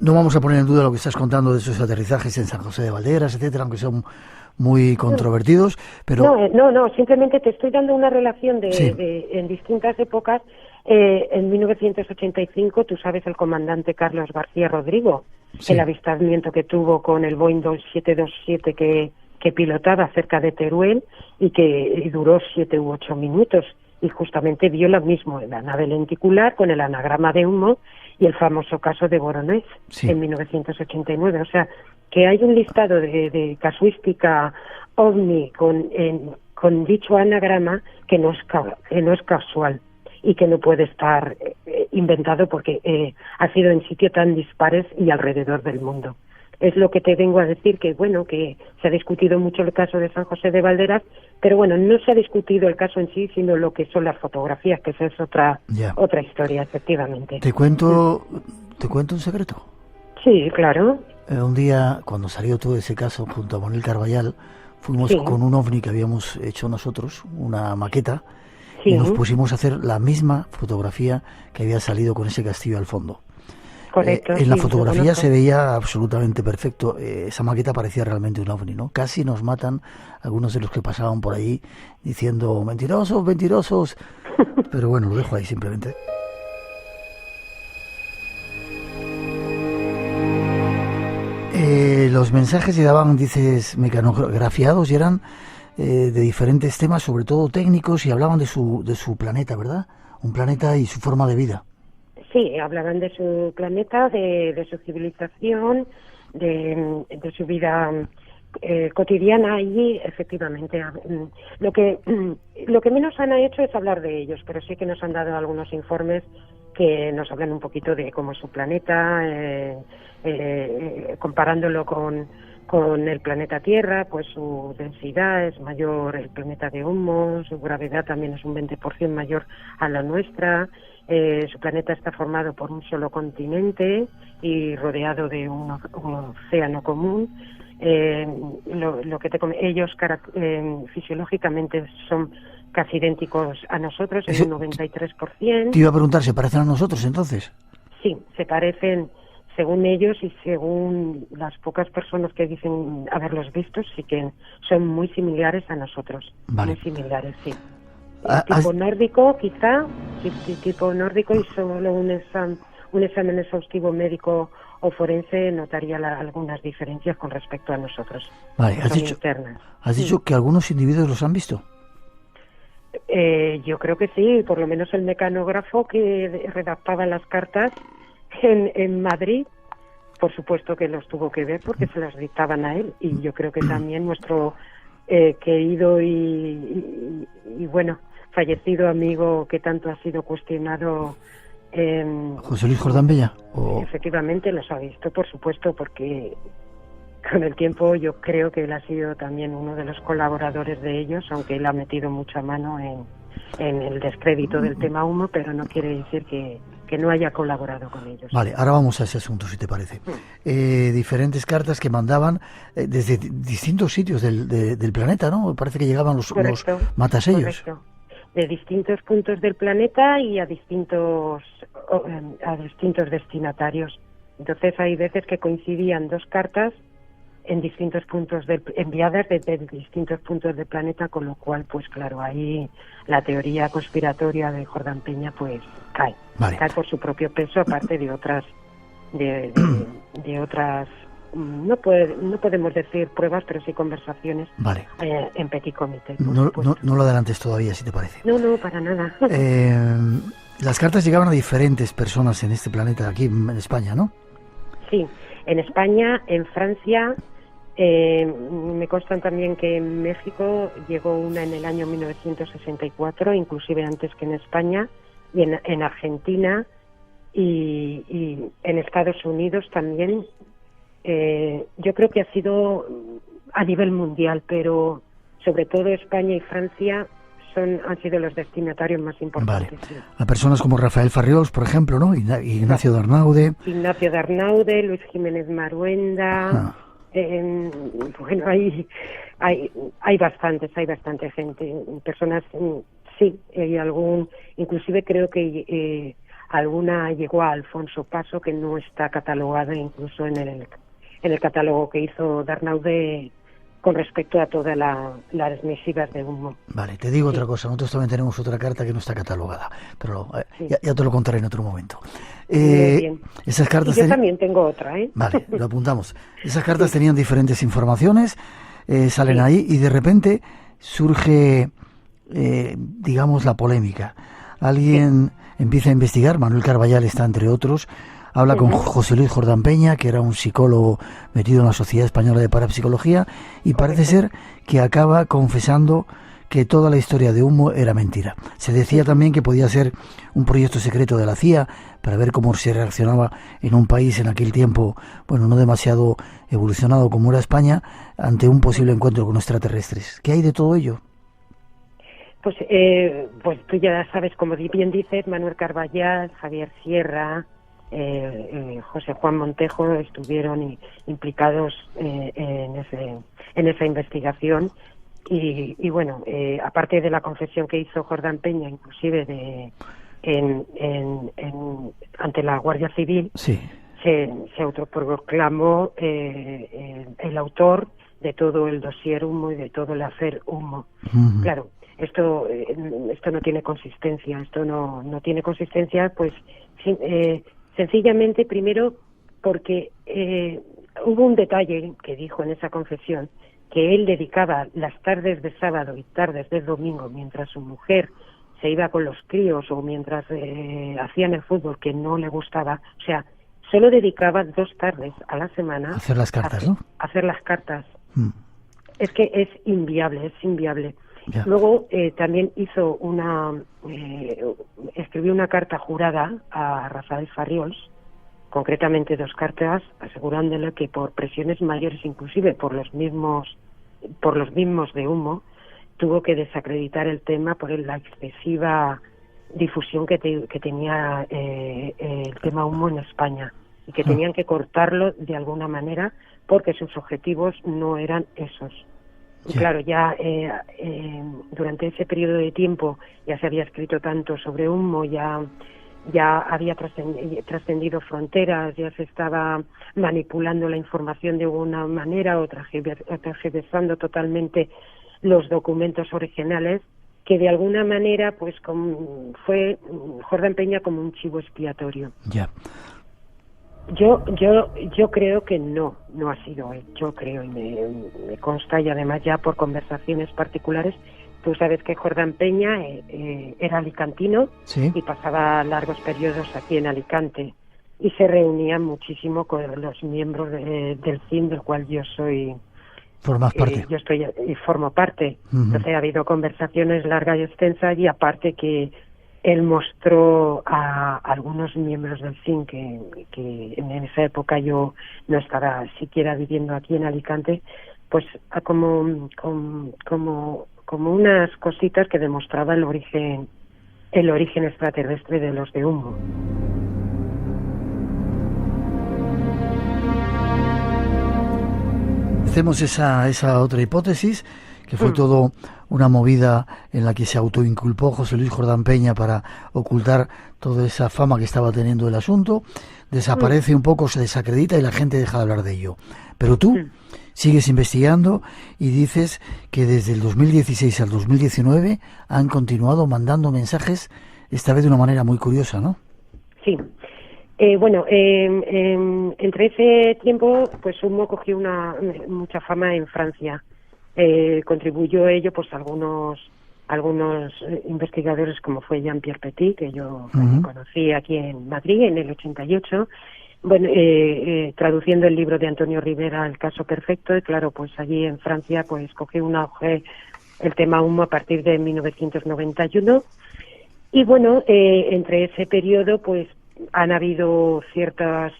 No vamos a poner en duda lo que estás contando de esos aterrizajes en San José de Valderas, etcétera, aunque son muy controvertidos, pero... No, simplemente te estoy dando una relación en distintas épocas. En 1985, tú sabes, el comandante Carlos García Rodrigo, el avistamiento que tuvo con el Boeing 727 que pilotaba cerca de Teruel y que duró 7 u 8 minutos, y justamente vio lo mismo, la nave lenticular con el anagrama de humo y el famoso caso de Voronezh en 1989. O sea, que hay un listado de casuística ovni con dicho anagrama que no es casual y que no puede estar inventado, porque ha sido en sitios tan dispares y alrededor del mundo. Es lo que te vengo a decir, que bueno, que se ha discutido mucho el caso de San José de Valderas, pero bueno, no se ha discutido el caso en sí, sino lo que son las fotografías, que esa es otra historia, efectivamente. ¿Te cuento un secreto? Sí, claro. Un día, cuando salió todo ese caso, junto a Manuel Carballal, fuimos Sí. con un ovni que habíamos hecho nosotros, una maqueta, Sí. y nos pusimos a hacer la misma fotografía que había salido con ese castillo al fondo. Correcto. En la sí, lo fotografía conozco. se veía absolutamente perfecto. Esa maqueta parecía realmente un ovni, ¿no? Casi nos matan algunos de los que pasaban por ahí diciendo mentirosos, mentirosos. Pero bueno, lo dejo ahí simplemente. Los mensajes se daban, dices, mecanografiados y eran de diferentes temas, sobre todo técnicos, y hablaban de su planeta, ¿verdad? Un planeta y su forma de vida. Sí, hablaban de su planeta, de su civilización, de su vida cotidiana y efectivamente lo que menos han hecho es hablar de ellos, pero sí que nos han dado algunos informes que nos hablan un poquito de cómo es su planeta, comparándolo con el planeta Tierra, pues su densidad es mayor el planeta de Humo, su gravedad también es un 20% mayor a la nuestra. Su planeta está formado por un solo continente y rodeado de un océano común. Ellos fisiológicamente son casi idénticos a nosotros, en un 93%. Te iba a preguntar, ¿se parecen a nosotros entonces? Sí, se parecen según ellos y según las pocas personas que dicen haberlos visto, sí que son muy similares a nosotros. Vale. Muy similares, sí. Tipo nórdico, quizá, sí, tipo nórdico, y solo un examen exhaustivo médico o forense notaría algunas diferencias con respecto a nosotros. Vale, has dicho que algunos individuos los han visto. Yo creo que sí, por lo menos el mecanógrafo que redactaba las cartas en Madrid, por supuesto que los tuvo que ver porque se las dictaban a él, y yo creo que también nuestro querido y bueno, fallecido amigo que tanto ha sido cuestionado, José Luis Jordán Bella. efectivamente los ha visto, por supuesto, porque con el tiempo yo creo que él ha sido también uno de los colaboradores de ellos, aunque él ha metido mucha mano en el descrédito del tema Humo, pero no quiere decir que no haya colaborado con ellos. Vale, ahora vamos a ese asunto, si te parece. Diferentes cartas que mandaban desde distintos sitios del planeta, ¿no? Parece que llegaban los matasellos. Correcto. De distintos puntos del planeta y a distintos destinatarios. Entonces hay veces que coincidían dos cartas en distintos puntos enviadas desde distintos puntos del planeta, con lo cual, pues claro, ahí la teoría conspiratoria de Jordán Peña pues cae. Vale. Cae por su propio peso, aparte de otras no podemos decir pruebas, pero sí conversaciones. Vale. En petit comité. No lo adelantes todavía, si te parece. No, para nada. Las cartas llegaban a diferentes personas en este planeta, aquí en España, ¿no? Sí, en España, en Francia, me constan también que en México llegó una en el año 1964, inclusive antes que en España, y en Argentina y en Estados Unidos también. Yo creo que ha sido a nivel mundial, pero sobre todo España y Francia han sido los destinatarios más importantes. Vale. A personas como Rafael Farriols, por ejemplo, ¿no? Ignacio de Arnaude. Ignacio de Arnaude, Luis Jiménez Maruenda. Bueno, hay bastante gente. Personas, sí, hay inclusive creo que alguna llegó a Alfonso Paso, que no está catalogada incluso en el catálogo que hizo Darnaude con respecto a todas las misivas de Humo. Vale, te digo otra cosa. Nosotros también tenemos otra carta que no está catalogada, pero ya te lo contaré en otro momento. Muy bien. Esas cartas yo también tengo otra, ¿eh? Vale, lo apuntamos. Esas cartas tenían diferentes informaciones, salen ahí y de repente surge, digamos, la polémica. Alguien empieza a investigar, Manuel Carballal está entre otros. Habla con José Luis Jordán Peña, que era un psicólogo metido en la Sociedad Española de Parapsicología, y parece ser que acaba confesando que toda la historia de Humo era mentira. Se decía también que podía ser un proyecto secreto de la CIA para ver cómo se reaccionaba en un país en aquel tiempo, bueno, no demasiado evolucionado como era España, ante un posible encuentro con extraterrestres. ¿Qué hay de todo ello? Pues tú ya sabes, como bien dices, Manuel Carballal, Javier Sierra, José Juan Montejo estuvieron implicados en esa investigación. Y bueno, aparte de la confesión que hizo Jordán Peña, inclusive ante la Guardia Civil, sí, se autoproclamó el autor de todo el dossier Humo y de todo el afer Humo. Uh-huh. Claro, esto no tiene consistencia. Esto no tiene consistencia, pues sencillamente, primero, porque hubo un detalle que dijo en esa confesión, que él dedicaba las tardes de sábado y tardes de domingo, mientras su mujer se iba con los críos o mientras hacían el fútbol que no le gustaba, o sea, solo dedicaba 2 tardes a la semana a hacer las cartas, ¿no? A hacer las cartas. Es que es inviable. Ya. Luego también hizo escribió una carta jurada a Rafael Farriols, concretamente 2 cartas, asegurándole que por presiones mayores, inclusive por los mismos de Humo, tuvo que desacreditar el tema por la excesiva difusión que tenía el tema Humo en España, y que tenían que cortarlo de alguna manera porque sus objetivos no eran esos. Y claro, ya durante ese periodo de tiempo ya se había escrito tanto sobre Humo, ya había trascendido fronteras, ya se estaba manipulando la información de alguna manera o tergiversando totalmente los documentos originales, que de alguna manera pues fue Jordán Peña como un chivo expiatorio. Ya. Yo creo que no ha sido él. Yo creo, y me consta, y además ya por conversaciones particulares. Tú sabes que Jordán Peña era alicantino, sí, y pasaba largos periodos aquí en Alicante y se reunía muchísimo con los miembros del CIN, del cual yo soy. Formas parte. Yo estoy y formo parte. Uh-huh. Entonces ha habido conversaciones largas y extensas, y aparte que él mostró a algunos miembros del CIN que en esa época yo no estaba siquiera viviendo aquí en Alicante, pues como unas cositas que demostraba el origen extraterrestre de los de Humo. Hacemos esa otra hipótesis, que fue todo una movida en la que se autoinculpó José Luis Jordán Peña para ocultar toda esa fama que estaba teniendo el asunto. Desaparece un poco, se desacredita y la gente deja de hablar de ello. Pero tú sigues investigando y dices que desde el 2016 al 2019 han continuado mandando mensajes, esta vez de una manera muy curiosa, ¿no? Sí. Entre ese tiempo, pues Humo cogió mucha fama en Francia. Contribuyó a ello pues algunos investigadores, como fue Jean-Pierre Petit, que yo conocí aquí en Madrid en el 88, traduciendo el libro de Antonio Rivera, El caso perfecto, y claro, pues allí en Francia pues cogió un auge el tema Humo a partir de 1991, y bueno, entre ese periodo pues han habido ciertos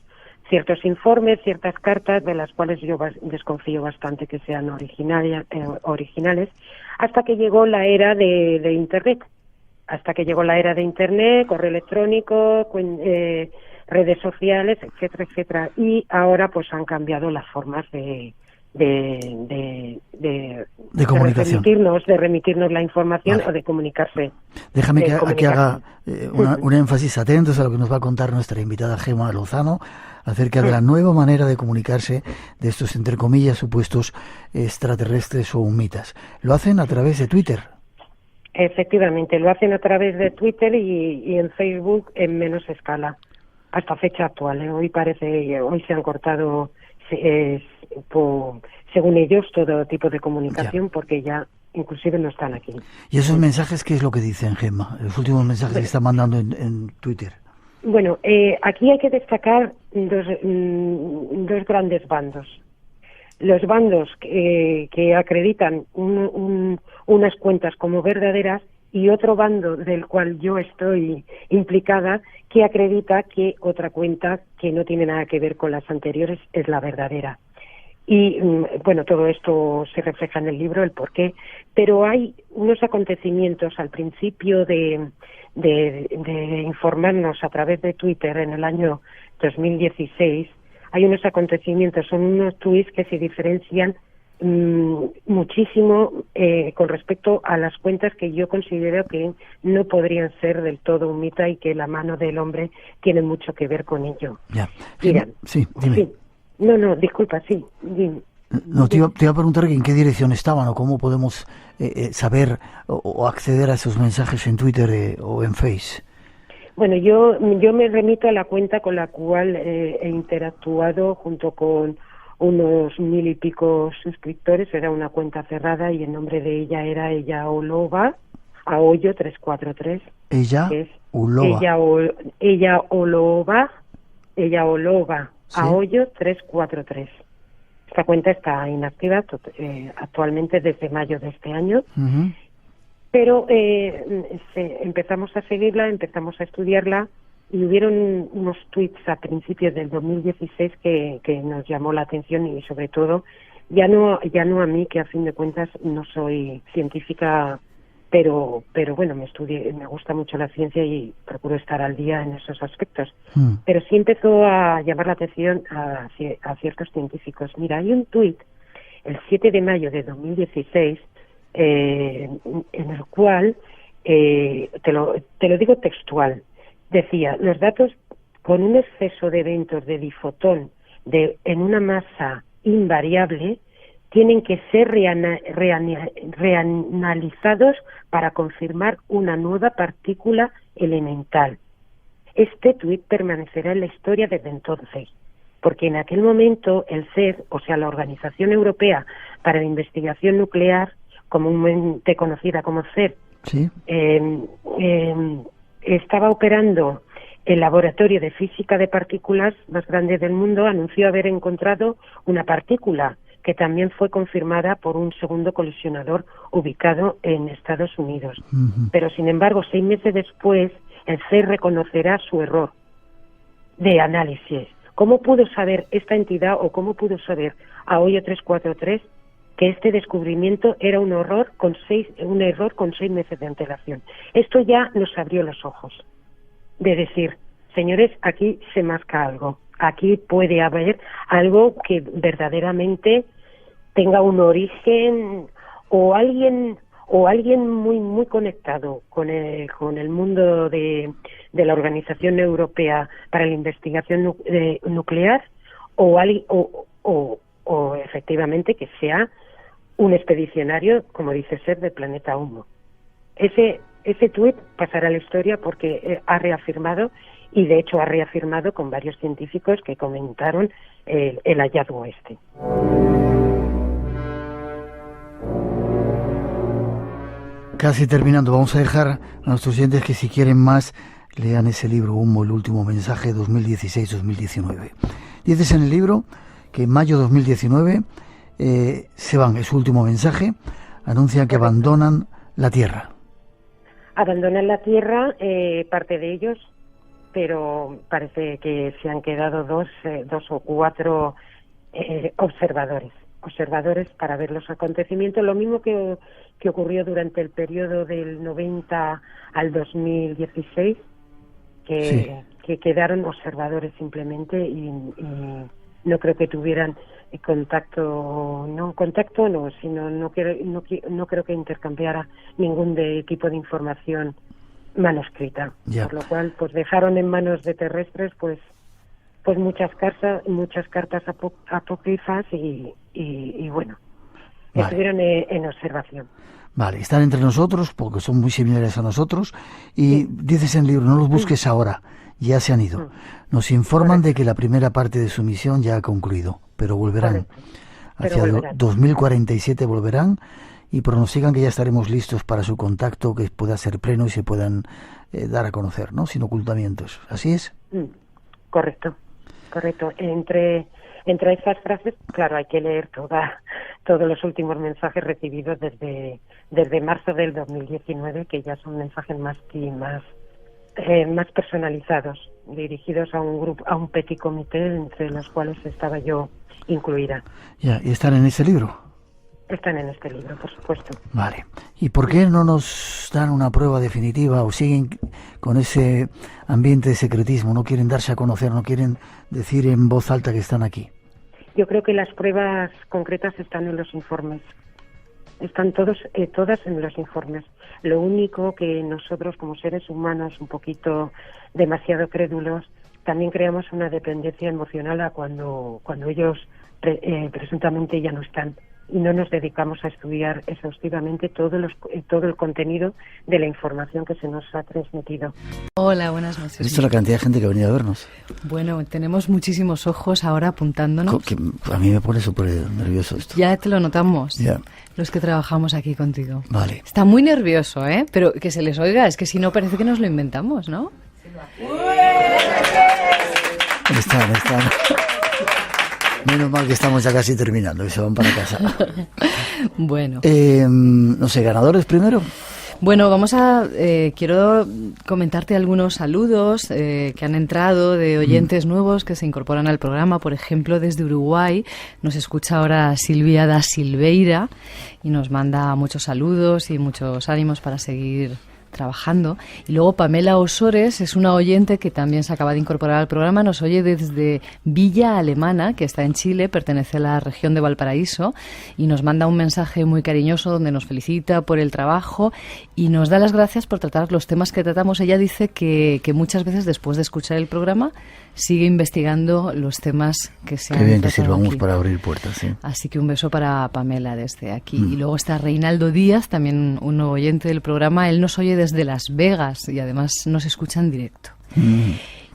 informes, ciertas cartas, de las cuales yo desconfío bastante que sean originales, hasta que llegó la era de Internet. Correo electrónico, redes sociales, etcétera, etcétera. Y ahora pues han cambiado las formas de comunicación, de remitirnos la información, vale, o de comunicarse. Déjame que aquí haga un énfasis. Atentos a lo que nos va a contar nuestra invitada Gemma Lozano acerca de la nueva manera de comunicarse de estos, entre comillas, supuestos extraterrestres o humitas. Lo hacen a través de Twitter. Efectivamente, lo hacen a través de Twitter y en Facebook en menos escala, hasta fecha actual. Hoy se han cortado, según ellos, todo tipo de comunicación, porque ya inclusive no están aquí. ¿Y esos mensajes qué es lo que dicen, Gemma? Los últimos mensajes que están mandando en Twitter. Bueno, aquí hay que destacar dos grandes bandos. Los bandos que acreditan unas cuentas como verdaderas, y otro bando del cual yo estoy implicada, que acredita que otra cuenta que no tiene nada que ver con las anteriores es la verdadera. Y bueno, todo esto se refleja en el libro, el porqué, pero hay unos acontecimientos al principio de informarnos a través de Twitter en el año 2016. Hay unos acontecimientos, son unos tweets que se diferencian muchísimo con respecto a las cuentas que yo considero que no podrían ser del todo un mito y que la mano del hombre tiene mucho que ver con ello. Ya. Mira, sí, dime. Sí. No, disculpa, sí. Dime. No, te iba a preguntar en qué dirección estaban o cómo podemos saber o acceder a esos mensajes en Twitter o en Face. Bueno, yo me remito a la cuenta con la cual he interactuado junto con unos 1000 y pico suscriptores. Era una cuenta cerrada y el nombre de ella era Ella Oloba, Aollo 343. Ella Oloba. Ella Oloba, ¿Sí? Aollo 343. Esta cuenta está inactiva actualmente desde mayo de este año. Uh-huh. Pero empezamos a seguirla, empezamos a estudiarla y hubieron unos tweets a principios del 2016 que nos llamó la atención y sobre todo ya no a mí, que a fin de cuentas no soy científica, pero bueno, me gusta mucho la ciencia y procuro estar al día en esos aspectos. Pero sí empezó a llamar la atención a ciertos científicos. Mira, hay un tuit el 7 de mayo de 2016 en el cual te lo digo textual. Decía: los datos con un exceso de eventos de difotón en una masa invariable tienen que ser reanalizados para confirmar una nueva partícula elemental. Este tuit permanecerá en la historia desde entonces, porque en aquel momento el CERN, o sea, la Organización Europea para la Investigación Nuclear, comúnmente conocida como CERN, ¿sí? Estaba operando el laboratorio de física de partículas más grande del mundo. Anunció haber encontrado una partícula que también fue confirmada por un segundo colisionador ubicado en Estados Unidos. Uh-huh. Pero, sin embargo, 6 meses después, el CERN reconocerá su error de análisis. ¿Cómo pudo saber esta entidad o cómo pudo saber Aollo 343 que este descubrimiento era un error con 6 meses de antelación? Esto ya nos abrió los ojos de decir, señores, aquí se masca algo, aquí puede haber algo que verdaderamente tenga un origen o alguien muy muy conectado con el mundo de la Organización Europea para la Investigación Nuclear o efectivamente que sea un expedicionario, como dice ser, del planeta Humo. Ese tuit pasará a la historia porque ha reafirmado, y de hecho ha reafirmado con varios científicos que comentaron el hallazgo este. Casi terminando, vamos a dejar a nuestros oyentes que si quieren más lean ese libro, Humo, el último mensaje, 2016-2019. Dices en el libro que en mayo de 2019 se van, es su último mensaje, anuncian que abandonan la Tierra. Abandonan la Tierra, parte de ellos, pero parece que se han quedado dos o cuatro observadores para ver los acontecimientos, lo mismo que ocurrió durante el periodo del 90 al 2016, que quedaron observadores simplemente y no creo que tuvieran contacto, sino no creo que intercambiara ningún tipo de información manuscrita. Ya. Por lo cual pues dejaron en manos de terrestres pues muchas cartas apócrifas y bueno, vale. Estuvieron en observación. Vale, están entre nosotros porque son muy similares a nosotros y dices en el libro, no los busques ahora, ya se han ido. Nos informan de que la primera parte de su misión ya ha concluido, pero volverán. Hacia 2047 volverán y pronostican que ya estaremos listos para su contacto, que pueda ser pleno y se puedan dar a conocer, ¿no? Sin ocultamientos. ¿Así es? Correcto. Entre esas frases, claro, hay que leer todos los últimos mensajes recibidos desde marzo del 2019, que ya son mensajes más personalizados, dirigidos a un grupo, a un petit comité, entre los cuales estaba yo incluida. Ya, ¿y están en ese libro? Están en este libro, por supuesto. Vale. ¿Y por qué no nos dan una prueba definitiva o siguen con ese ambiente de secretismo? No quieren darse a conocer, no quieren decir en voz alta que están aquí. Yo creo que las pruebas concretas están en los informes. Están todas en los informes. Lo único que nosotros, como seres humanos, un poquito demasiado crédulos, también creamos una dependencia emocional a cuando ellos presuntamente ya no están. Y no nos dedicamos a estudiar exhaustivamente todo el contenido de la información que se nos ha transmitido. Hola, buenas noches. ¿Has visto la cantidad de gente que ha venido a vernos? Bueno, tenemos muchísimos ojos ahora apuntándonos. A mí me pone súper nervioso esto. Ya te lo notamos, ya. Los que trabajamos aquí contigo. Vale. Está muy nervioso, ¿eh? Pero que se les oiga, es que si no parece que nos lo inventamos, ¿no? Están. Menos mal que estamos ya casi terminando y se van para casa. Bueno. No sé, ¿ganadores primero? Bueno, quiero comentarte algunos saludos que han entrado de oyentes nuevos que se incorporan al programa. Por ejemplo, desde Uruguay nos escucha ahora Silvia da Silveira y nos manda muchos saludos y muchos ánimos para seguir trabajando. Y luego Pamela Osores es una oyente que también se acaba de incorporar al programa, nos oye desde Villa Alemana, que está en Chile, pertenece a la región de Valparaíso, y nos manda un mensaje muy cariñoso donde nos felicita por el trabajo y nos da las gracias por tratar los temas que tratamos. Ella dice que muchas veces después de escuchar el programa sigue investigando los temas que se han tratado. Qué bien que sirvamos para abrir puertas, sí. Así que un beso para Pamela desde aquí. Y luego está Reinaldo Díaz, también un nuevo oyente del programa. Él nos oye desde Las Vegas y además nos escucha en directo.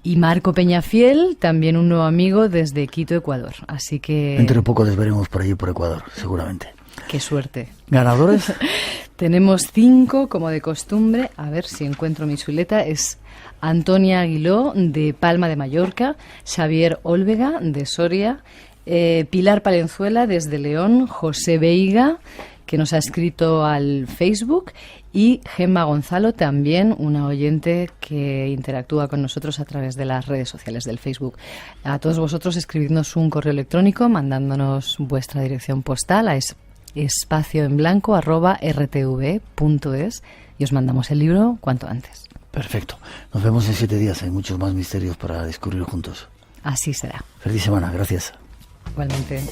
Y Marco Peñafiel, también un nuevo amigo desde Quito, Ecuador. Así que... Dentro de poco les veremos por allí, por Ecuador, seguramente. ¡Qué suerte! ¿Ganadores? Tenemos 5, como de costumbre. A ver si encuentro mi chuleta. Es Antonia Aguiló, de Palma de Mallorca, Xavier Olvega, de Soria, Pilar Palenzuela, desde León, José Veiga, que nos ha escrito al Facebook, y Gemma Gonzalo, también una oyente que interactúa con nosotros a través de las redes sociales del Facebook. A todos vosotros escribidnos un correo electrónico mandándonos vuestra dirección postal a espacioenblanco@rtv.es y os mandamos el libro cuanto antes. Perfecto. Nos vemos en 7 días. Hay muchos más misterios para descubrir juntos. Así será. Feliz semana. Gracias. Igualmente.